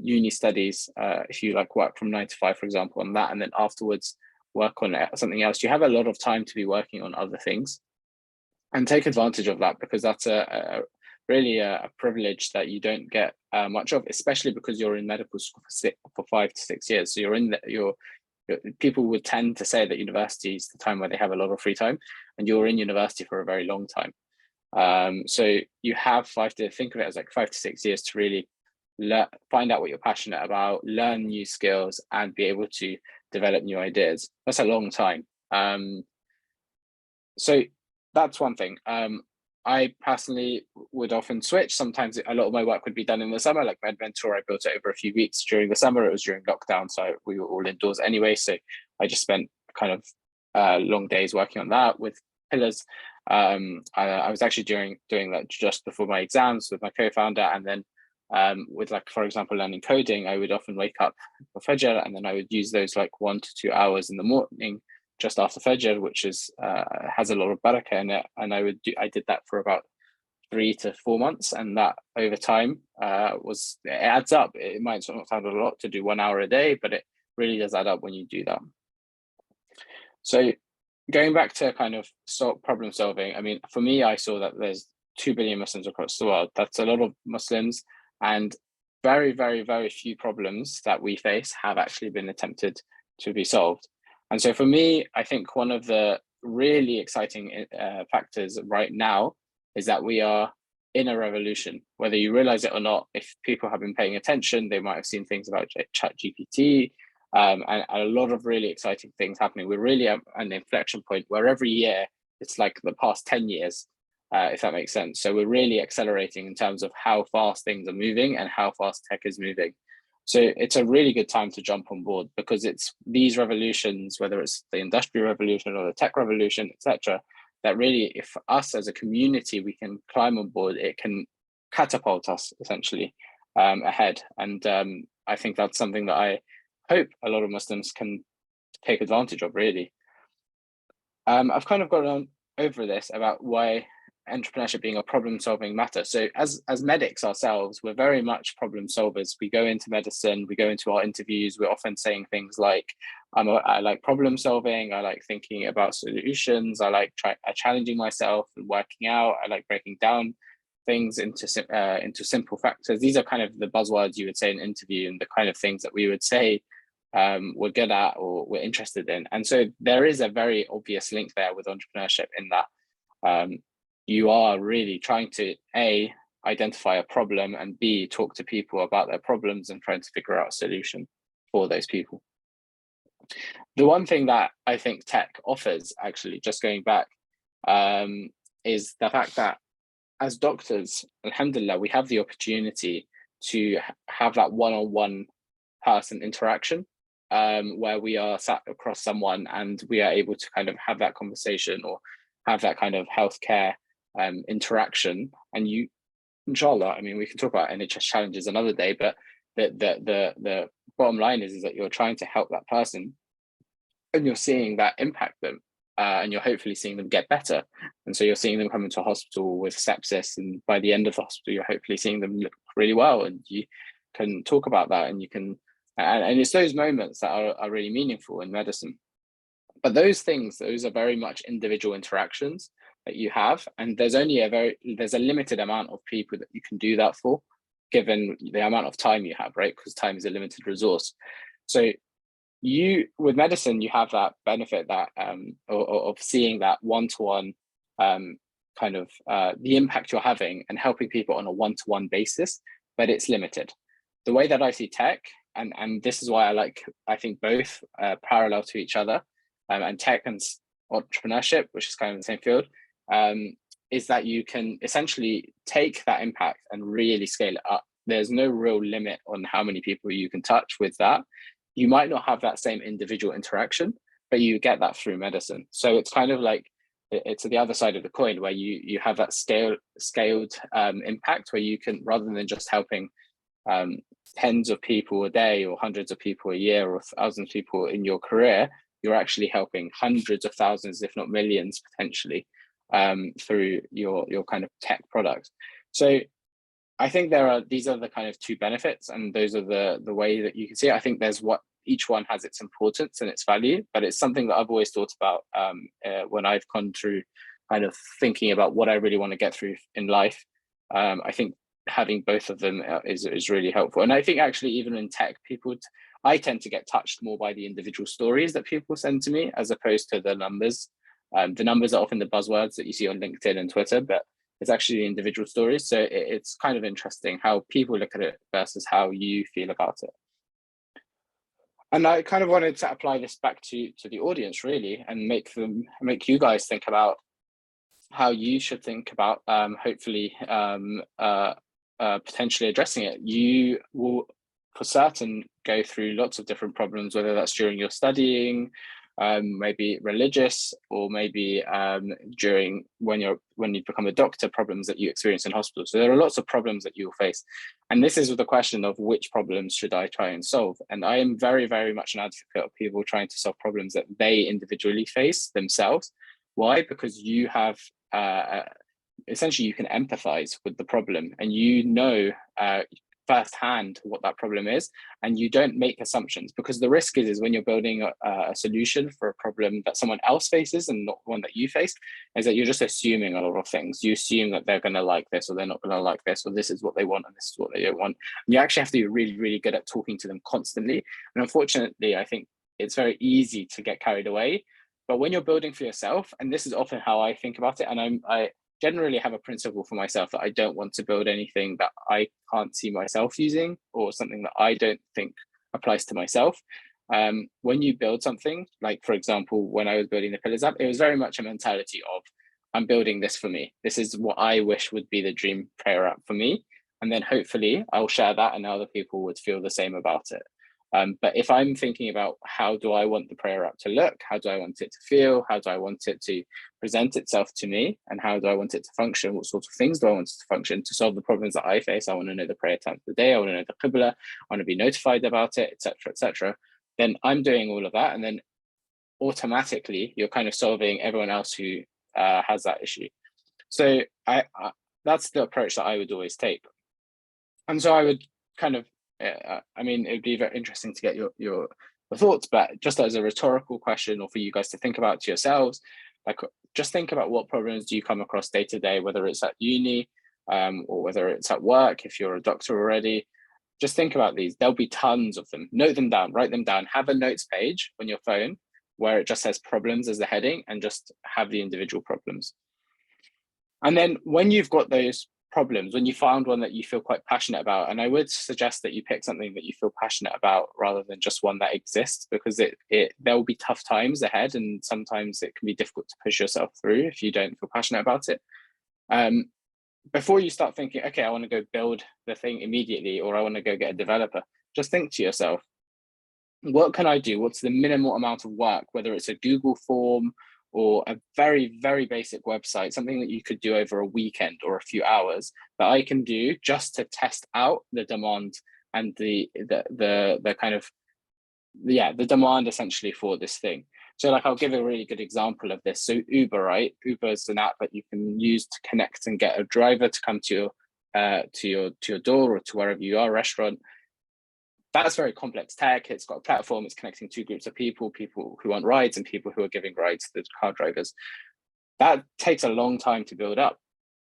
uni studies, if you like work from 9 to 5, for example, on that, and then afterwards work on something else, you have a lot of time to be working on other things, and take advantage of that, because that's really a privilege that you don't get much of, especially because you're in medical school for 5 to 6 years. So people would tend to say that university is the time where they have a lot of free time, and you're in university for a very long time. So you have think of it as like 5 to 6 years to really find out what you're passionate about, learn new skills, and be able to develop new ideas. That's a long time. So that's one thing. I personally would often switch. Sometimes a lot of my work would be done in the summer, like MedMentor. I built it over a few weeks during the summer. It was during lockdown, so we were all indoors anyway. So I just spent kind of long days working on that. With Pillars, I was actually doing that just before my exams with my co-founder, and then with, like, for example, learning coding, I would often wake up for Fajr, and then I would use those like 1 to 2 hours in the morning just after Fajr, which is has a lot of barakah in it. And I did that for about 3 to 4 months, and that over time it adds up. It might not sound a lot to do 1 hour a day, but it really does add up when you do that. So going back to kind of problem solving, I mean, for me, I saw that there's 2 billion Muslims across the world. That's a lot of Muslims, and very, very, very few problems that we face have actually been attempted to be solved. And so for me, I think one of the really exciting factors right now is that we are in a revolution, whether you realize it or not. If people have been paying attention, they might have seen things about ChatGPT and a lot of really exciting things happening. We're really at an inflection point where every year it's like the past 10 years, if that makes sense. So we're really accelerating in terms of how fast things are moving and how fast tech is moving. So it's a really good time to jump on board, because it's these revolutions, whether it's the industrial revolution or the tech revolution, etc., that really, if us as a community, we can climb on board, it can catapult us essentially ahead. And I think that's something that I hope a lot of Muslims can take advantage of, really. I've kind of gone on over this about why entrepreneurship being a problem-solving matter. So as medics ourselves, we're very much problem solvers. We go into medicine, we go into our interviews, we're often saying things like, I like problem solving, I like thinking about solutions, I like challenging myself and working out, I like breaking down things into simple factors. These are kind of the buzzwords you would say in an interview, and the kind of things that we would say we're good at or we're interested in. And so there is a very obvious link there with entrepreneurship, in that you are really trying to A, identify a problem, and B, talk to people about their problems and trying to figure out a solution for those people. The one thing that I think tech offers, actually, just going back, is the fact that as doctors, alhamdulillah, we have the opportunity to have that one-on-one person interaction, where we are sat across someone and we are able to kind of have that conversation or have that kind of healthcare interaction. And you, inshallah, I mean, we can talk about NHS challenges another day, but the bottom line is that you're trying to help that person, and you're seeing that impact them, and you're hopefully seeing them get better. And so you're seeing them come into hospital with sepsis, and by the end of the hospital, you're hopefully seeing them look really well, and you can talk about that, and you can, and it's those moments that are really meaningful in medicine. But those things, those are very much individual interactions that you have, and there's only there's a limited amount of people that you can do that for, given the amount of time you have, right? Because time is a limited resource. So with medicine, you have that benefit that of seeing that one-to-one kind of the impact you're having and helping people on a one-to-one basis, but it's limited. The way that I see tech, and this is why I think both parallel to each other, and tech and entrepreneurship, which is kind of the same field, is that you can essentially take that impact and really scale it up. There's no real limit on how many people you can touch with that. You might not have that same individual interaction, but you get that through medicine. So it's kind of like, it's the other side of the coin, where you have that scaled impact, where you can, rather than just helping tens of people a day or hundreds of people a year or thousands of people in your career, you're actually helping hundreds of thousands, if not millions, potentially, through your kind of tech product. So I think these are the kind of two benefits, and those are the way that you can see it. I think there's each one has its importance and its value, but it's something that I've always thought about when I've gone through kind of thinking about what I really want to get through in life. I think having both of them is really helpful. And I think actually even in tech, I tend to get touched more by the individual stories that people send to me, as opposed to the numbers. The numbers are often the buzzwords that you see on LinkedIn and Twitter, but it's actually the individual stories. So it's kind of interesting how people look at it versus how you feel about it. And I kind of wanted to apply this back to the audience, really, and make you guys think about how you should think about hopefully potentially addressing it. You will for certain go through lots of different problems, whether that's during your studying, maybe religious, or maybe during when you become a doctor, problems that you experience in hospital. So there are lots of problems that you will face. And this is the question of which problems should I try and solve? And I am very, very much an advocate of people trying to solve problems that they individually face themselves. Why? Because you have essentially you can empathize with the problem, and firsthand what that problem is, and you don't make assumptions, because the risk is when you're building a solution for a problem that someone else faces and not one that you face, is that you're just assuming a lot of things. You assume that they're going to like this, or they're not going to like this, or this is what they want and this is what they don't want. And you actually have to be really, really good at talking to them constantly. And unfortunately, I think it's very easy to get carried away. But when you're building for yourself, and this is often how I think about it, and I generally have a principle for myself that I don't want to build anything that I can't see myself using, or something that I don't think applies to myself. When you build something, like for example, when I was building the Pillars app, it was very much a mentality of, I'm building this for me. This is what I wish would be the dream prayer app for me. And then hopefully I'll share that and other people would feel the same about it. But if I'm thinking about how do I want the prayer app to look, how do I want it to feel, how do I want it to present itself to me, and how do I want it to function, what sorts of things do I want it to function to solve the problems that I face? I want to know the prayer time of the day, I want to know the Qibla, I want to be notified about it, etc., etc. Then I'm doing all of that, and then automatically you're kind of solving everyone else who has that issue. So that's the approach that I would always take. And so I would kind of, I mean, it'd be very interesting to get your thoughts, but just as a rhetorical question, or for you guys to think about to yourselves, like just think about what problems do you come across day to day, whether it's at uni or whether it's at work, if you're a doctor already. Just think about these. There'll be tons of them. Note them down, write them down, have a notes page on your phone where it just says problems as the heading, and just have the individual problems. And then when you've got those problems, when you found one that you feel quite passionate about, and I would suggest that you pick something that you feel passionate about rather than just one that exists, because there will be tough times ahead, and sometimes it can be difficult to push yourself through if you don't feel passionate about it. Before you start thinking, okay, I want to go build the thing immediately, or I want to go get a developer, just think to yourself, what can I do? What's the minimal amount of work, whether it's a Google form or a very, very basic website, something that you could do over a weekend or a few hours, that I can do just to test out the demand and the kind of, the demand essentially for this thing. So like, I'll give a really good example of this. So Uber, right? Uber is an app that you can use to connect and get a driver to come to your door, or to wherever you are, restaurant. That's very complex tech. It's got a platform, it's connecting two groups of people who want rides and people who are giving rides to the car drivers. That takes a long time to build up.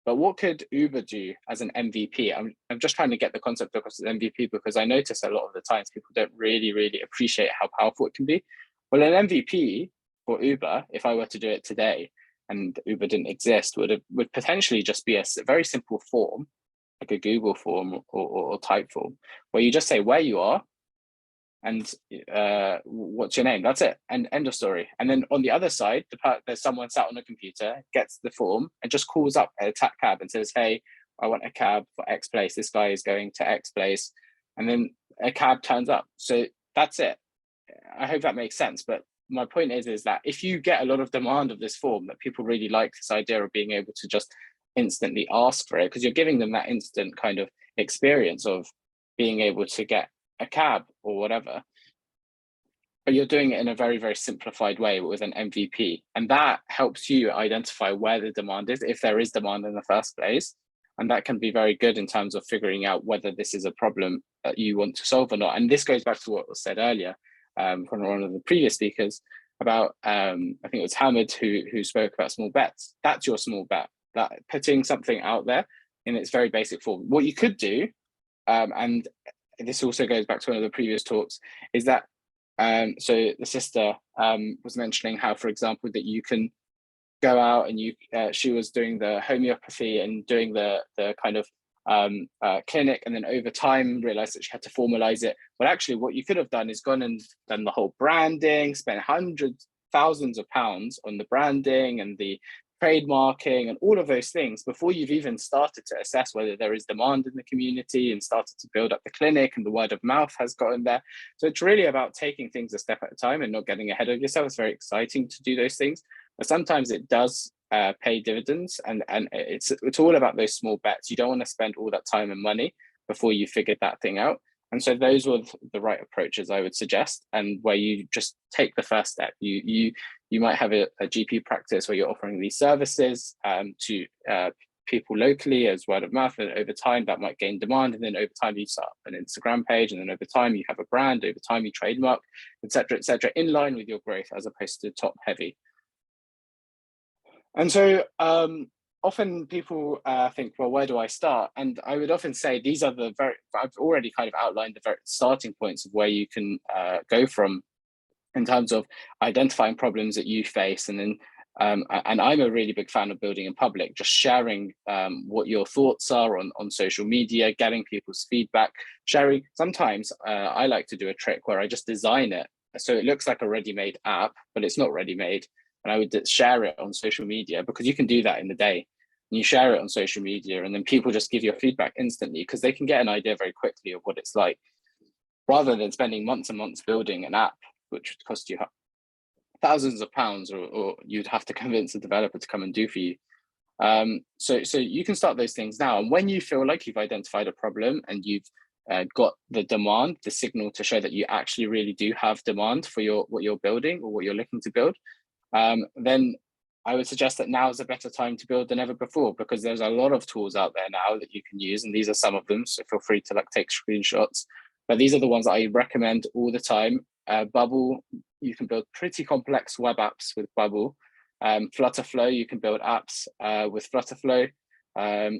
But what could Uber do as an MVP? I'm just trying to get the concept across as MVP, because I notice a lot of the times people don't really, really appreciate how powerful it can be. Well, an MVP for Uber, if I were to do it today and Uber didn't exist, would potentially just be a very simple form, like a Google form or type form, where you just say where you are and what's your name. That's it, and end of story. And then on the other side, there's someone sat on a computer, gets the form, and just calls up a cab and says, hey, I want a cab for X place. This guy is going to X place. And then a cab turns up. So that's it. I hope that makes sense. But my point is that if you get a lot of demand of this form, that people really like this idea of being able to just instantly ask for it, because you're giving them that instant kind of experience of being able to get a cab or whatever, but you're doing it in a very, very simplified way with an MVP. And that helps you identify where the demand is, if there is demand in the first place. And that can be very good in terms of figuring out whether this is a problem that you want to solve or not. And this goes back to what was said earlier from one of the previous speakers about, I think it was Haamed who spoke about small bets. That's your small bet, that putting something out there in its very basic form. What you could do, and this also goes back to one of the previous talks, is that, so the sister was mentioning how, for example, that you can go out and she was doing the homeopathy and doing the kind of clinic, and then over time realized that she had to formalize it. But actually what you could have done is gone and done the whole branding, spent hundreds, thousands of pounds on the branding and the trademarking and all of those things before you've even started to assess whether there is demand in the community and started to build up the clinic, and the word of mouth has gotten there. So it's really about taking things a step at a time and not getting ahead of yourself. It's very exciting to do those things, but sometimes it does pay dividends, and it's all about those small bets. You don't want to spend all that time and money before you figured that thing out. And so those were the right approaches I would suggest, and where you just take the first step. You might have a GP practice where you're offering these services to people locally as word of mouth, and over time that might gain demand, and then over time you start an Instagram page, and then over time you have a brand, over time you trademark, etc., in line with your growth as opposed to top heavy. And so often people think, well, where do I start? And I would often say these are I've already kind of outlined the very starting points of where you can go from in terms of identifying problems that you face. And then, and I'm a really big fan of building in public, just sharing what your thoughts are on social media, getting people's feedback, sharing. Sometimes I like to do a trick where I just design it so it looks like a ready-made app, but it's not ready-made. And I would share it on social media, because you can do that in the day. And you share it on social media, and then people just give you feedback instantly, because they can get an idea very quickly of what it's like, rather than spending months and months building an app, which would cost you thousands of pounds, or you'd have to convince a developer to come and do for you. So you can start those things now. And when you feel like you've identified a problem and you've got the demand, the signal to show that you actually really do have demand for what you're building or what you're looking to build, then I would suggest that now is a better time to build than ever before, because there's a lot of tools out there now that you can use, and these are some of them, so feel free to take screenshots. But these are the ones that I recommend all the time. Bubble, you can build pretty complex web apps with Bubble. Flutterflow, you can build apps with Flutterflow.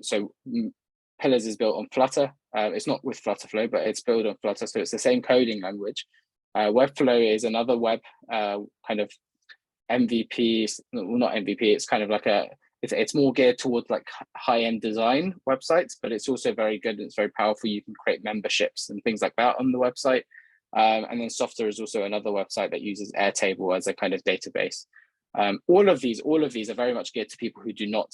So Pillars is built on Flutter. It's not with Flutterflow, but it's built on Flutter, so it's the same coding language. Webflow is another web kind of MVP, well, not MVP, it's kind of like it's more geared towards like high-end design websites, but it's also very good and it's very powerful. You can create memberships and things like that on the website. And then Softer is also another website that uses Airtable as a kind of database. All of these are very much geared to people who do not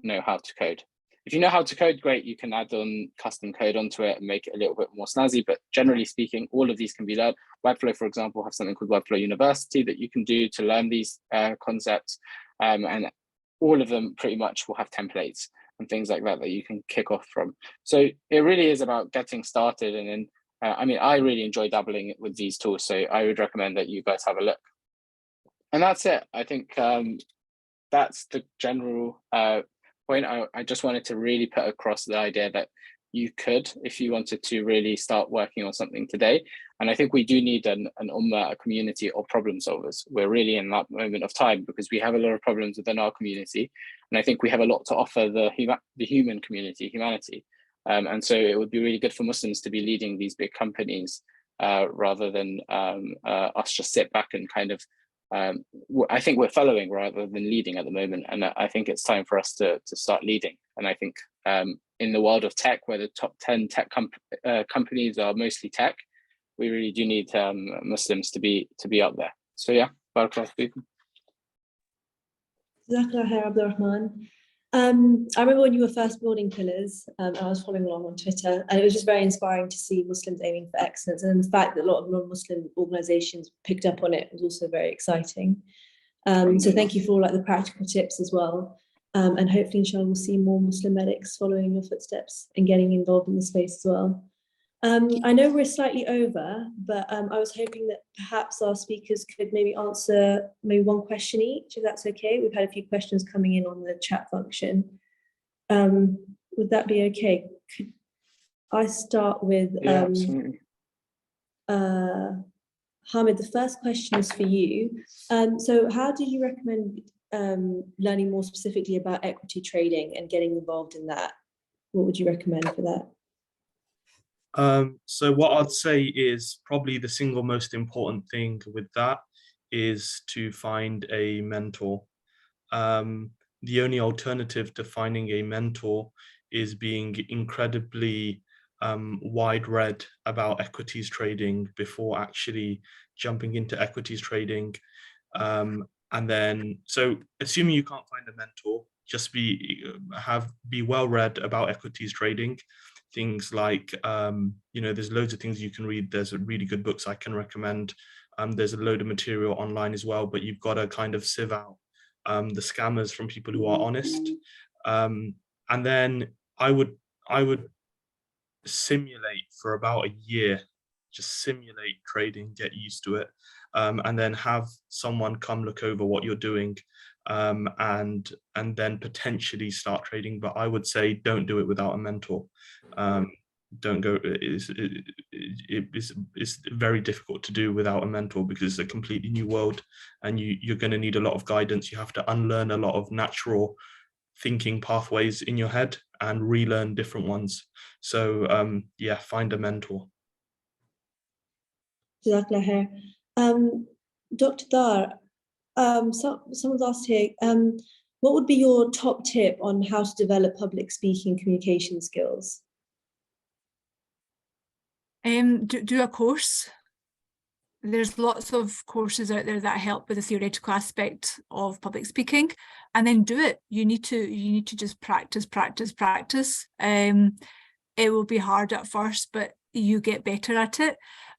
know how to code. If you know how to code, great, you can add on custom code onto it and make it a little bit more snazzy, but generally speaking, all of these can be learned. Webflow, for example, have something called Webflow University that you can do to learn these concepts. And all of them pretty much will have templates and things like that you can kick off from. So it really is about getting started. And then, I mean, I really enjoy dabbling with these tools, so I would recommend that you guys have a look. And that's it. I think that's the general point. I just wanted to really put across the idea that you could, if you wanted to really start working on something today. And I think we do need an ummah, a community of problem solvers. We're really in that moment of time because we have a lot of problems within our community. And I think we have a lot to offer the human community, humanity. And so it would be really good for Muslims to be leading these big companies rather than us just sit back and kind of, I think we're following rather than leading at the moment. And I think it's time for us to start leading. And I think in the world of tech, where the top 10 tech companies are mostly tech, we really do need Muslims to be up there. So yeah, barakallahu feekum. Jazakallah Abdul-Rahman. I remember when you were first building Pillars, I was following along on Twitter, and it was just very inspiring to see Muslims aiming for excellence. And the fact that a lot of non-Muslim organizations picked up on it was also very exciting. So thank you for all the practical tips as well. And hopefully, inshallah, we'll see more Muslim medics following your footsteps and getting involved in the space as well. I know we're slightly over, but I was hoping that perhaps our speakers could maybe answer one question each, if that's okay. We've had a few questions coming in on the chat function. Would that be okay? Could I start with absolutely. Haamed, the first question is for you. So how do you recommend learning more specifically about equity trading and getting involved in that? What would you recommend for that? So what I'd say is probably the single most important thing with that is to find a mentor. The only alternative to finding a mentor is being incredibly wide-read about equities trading before actually jumping into equities trading. And then, so assuming you can't find a mentor, just be well-read about equities trading. Things like, there's loads of things you can read. There's really good books I can recommend. There's a load of material online as well, but you've got to kind of sieve out the scammers from people who are honest. And then I would simulate for about a year, just simulate trading, get used to it, and then have someone come look over what you're doing. and then potentially start trading. But I would say don't do it without a mentor. Don't go. It's very difficult to do without a mentor because it's a completely new world, and you're going to need a lot of guidance. You have to unlearn a lot of natural thinking pathways in your head and relearn different ones. So yeah, find a mentor. Jazakallah khair. Dr. Dar, someone's asked here, what would be your top tip on how to develop public speaking communication skills? Do a course. There's lots of courses out there that help with the theoretical aspect of public speaking, and then do it. You need to just practice. It will be hard at first, but you get better at it.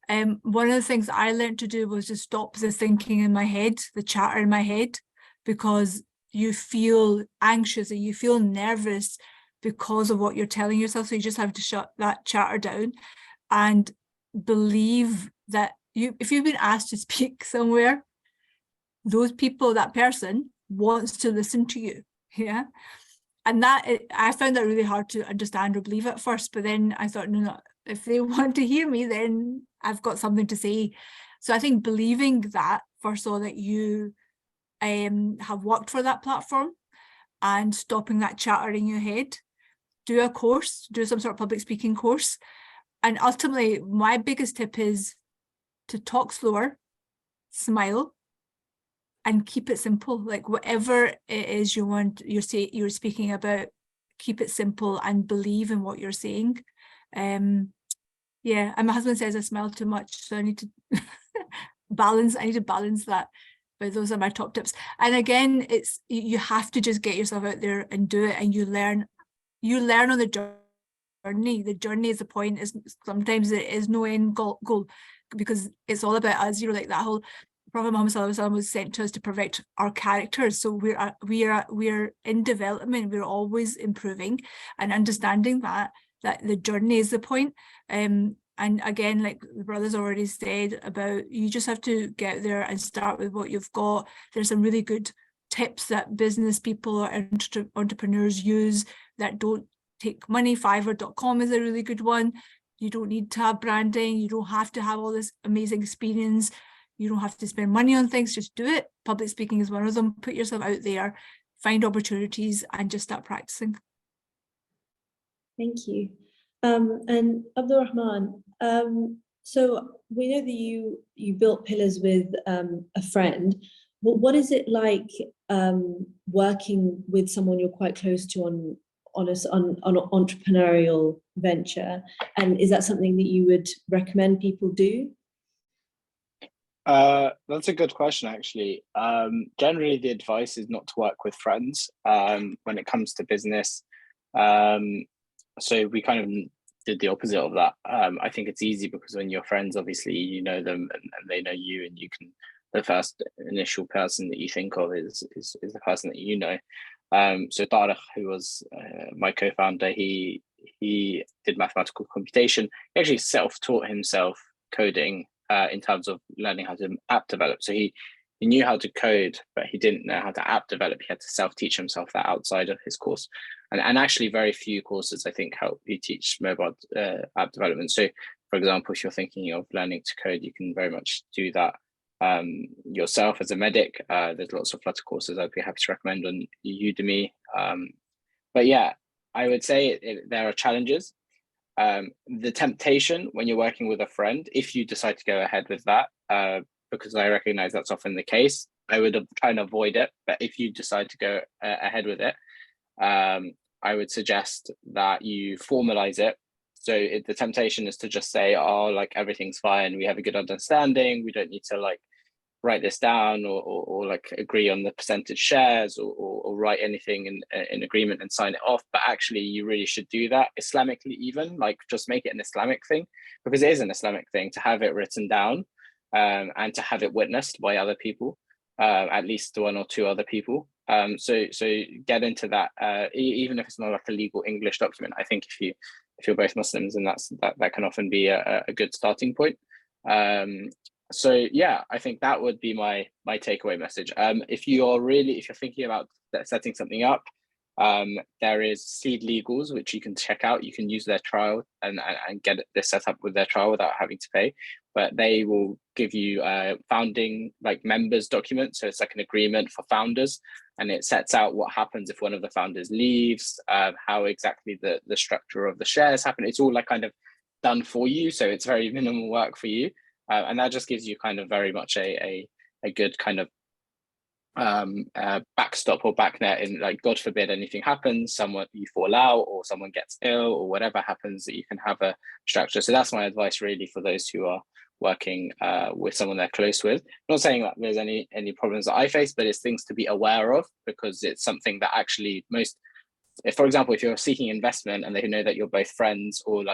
One of the things I learned to do was to stop the thinking in my head, the chatter in my head, because you feel anxious and you feel nervous because of what you're telling yourself. So you just have to shut that chatter down and believe that if you've been asked to speak somewhere, that person wants to listen to you. Yeah. And I found that really hard to understand or believe at first, but then I thought, no, if they want to hear me, then I've got something to say. So I think believing that, first of all, that you have worked for that platform and stopping that chatter in your head, do a course, do some sort of public speaking course. And ultimately, my biggest tip is to talk slower, smile, and keep it simple. Like whatever it is you're speaking about, keep it simple and believe in what you're saying. Yeah, and my husband says I smile too much, so I need to balance that. But those are my top tips. And again, you have to just get yourself out there and do it, and you learn on the journey. The journey is the point. Sometimes there is no end goal because it's all about us. Like that whole Prophet Muhammad ﷺ was sent to us to perfect our characters. So we're in development. We're always improving and understanding that the journey is the point. And again, like the brothers already said about, you just have to get there and start with what you've got. There's some really good tips that business people or entrepreneurs use that don't take money. Fiverr.com is a really good one. You don't need to have branding. You don't have to have all this amazing experience. You don't have to spend money on things, just do it. Public speaking is one of them. Put yourself out there, find opportunities, and just start practicing. Thank you. And Abdul-Rahman, so we know that you built Pillars with a friend. What is it like working with someone you're quite close to on an entrepreneurial venture? And is that something that you would recommend people do? That's a good question, actually. Generally, the advice is not to work with friends when it comes to business. So we kind of did the opposite of that. I think it's easy because when you're friends, obviously you know them and they know you, and the first initial person that you think of is the person that you know. So Tariq, who was my co-founder, he did mathematical computation. He actually self-taught himself coding in terms of learning how to app develop. So he knew how to code, but he didn't know how to app develop. He had to self-teach himself that outside of his course. And actually very few courses, I think, help you teach mobile app development. So for example, if you're thinking of learning to code, you can very much do that yourself as a medic. There's lots of Flutter courses I'd be happy to recommend on Udemy. But yeah, I would say there are challenges. The temptation when you're working with a friend, if you decide to go ahead with that, because I recognize that's often the case, I would try and avoid it. But if you decide to go ahead with it, I would suggest that you formalize it. So the temptation is to just say, oh, like everything's fine, we have a good understanding, we don't need to like write this down or like agree on the percentage shares or write anything in agreement and sign it off. But actually you really should do that Islamically, even like just make it an Islamic thing, because it is an Islamic thing to have it written down and to have it witnessed by other people, at least one or two other people. So get into that, even if it's not like a legal English document. I think if you're both Muslims, and that can often be a good starting point. So yeah, I think that would be my takeaway message. If you're thinking about setting something up, there is Xceed Legals, which you can check out. You can use their trial and get this set up with their trial without having to pay. But they will give you founding members document. So it's like an agreement for founders, and it sets out what happens if one of the founders leaves, how exactly the structure of the shares happen. It's all kind of done for you. So it's very minimal work for you. And that just gives you kind of very much a good kind of backstop or backnet in God forbid anything happens, you fall out or someone gets ill or whatever happens, that you can have a structure. So that's my advice really for those who are working with someone they're close with. I'm not saying that there's any problems that I face, but it's things to be aware of, because it's something that actually for example, if you're seeking investment and they know that you're both friends or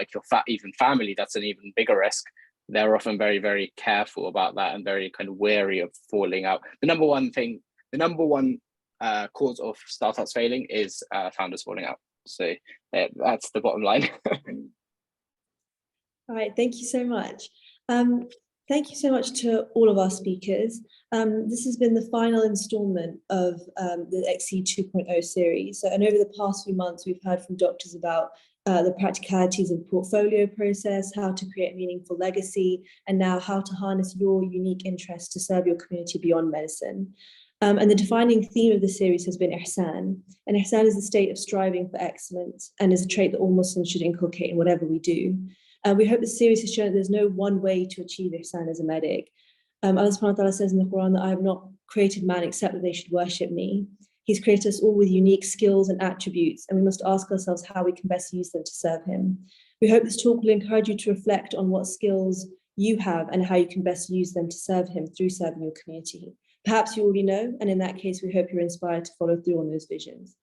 even family, that's an even bigger risk. They're often very, very careful about that and very kind of wary of falling out. The number one cause of startups failing is founders falling out. So that's the bottom line. All right, thank you so much. Thank you so much to all of our speakers. This has been the final installment of the Xceed 2.0 series. And over the past few months, we've heard from doctors about the practicalities of portfolio process, how to create meaningful legacy, and now how to harness your unique interests to serve your community beyond medicine. And the defining theme of the series has been ihsan. And ihsan is the state of striving for excellence and is a trait that all Muslims should inculcate in whatever we do. We hope the series has shown that there's no one way to achieve ihsan as a medic. Allah subhanahu wa ta'ala says in the Quran that I have not created man except that they should worship me. He's created us all with unique skills and attributes, and we must ask ourselves how we can best use them to serve him. We hope this talk will encourage you to reflect on what skills you have and how you can best use them to serve him through serving your community. Perhaps you already know, and in that case, we hope you're inspired to follow through on those visions.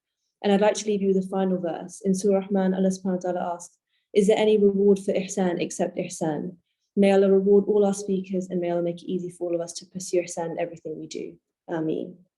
And I'd like to leave you with a final verse. In Surah Rahman, Allah subhanahu wa ta'ala asks, is there any reward for ihsan except ihsan? May Allah reward all our speakers, and may Allah make it easy for all of us to pursue ihsan in everything we do. Ameen.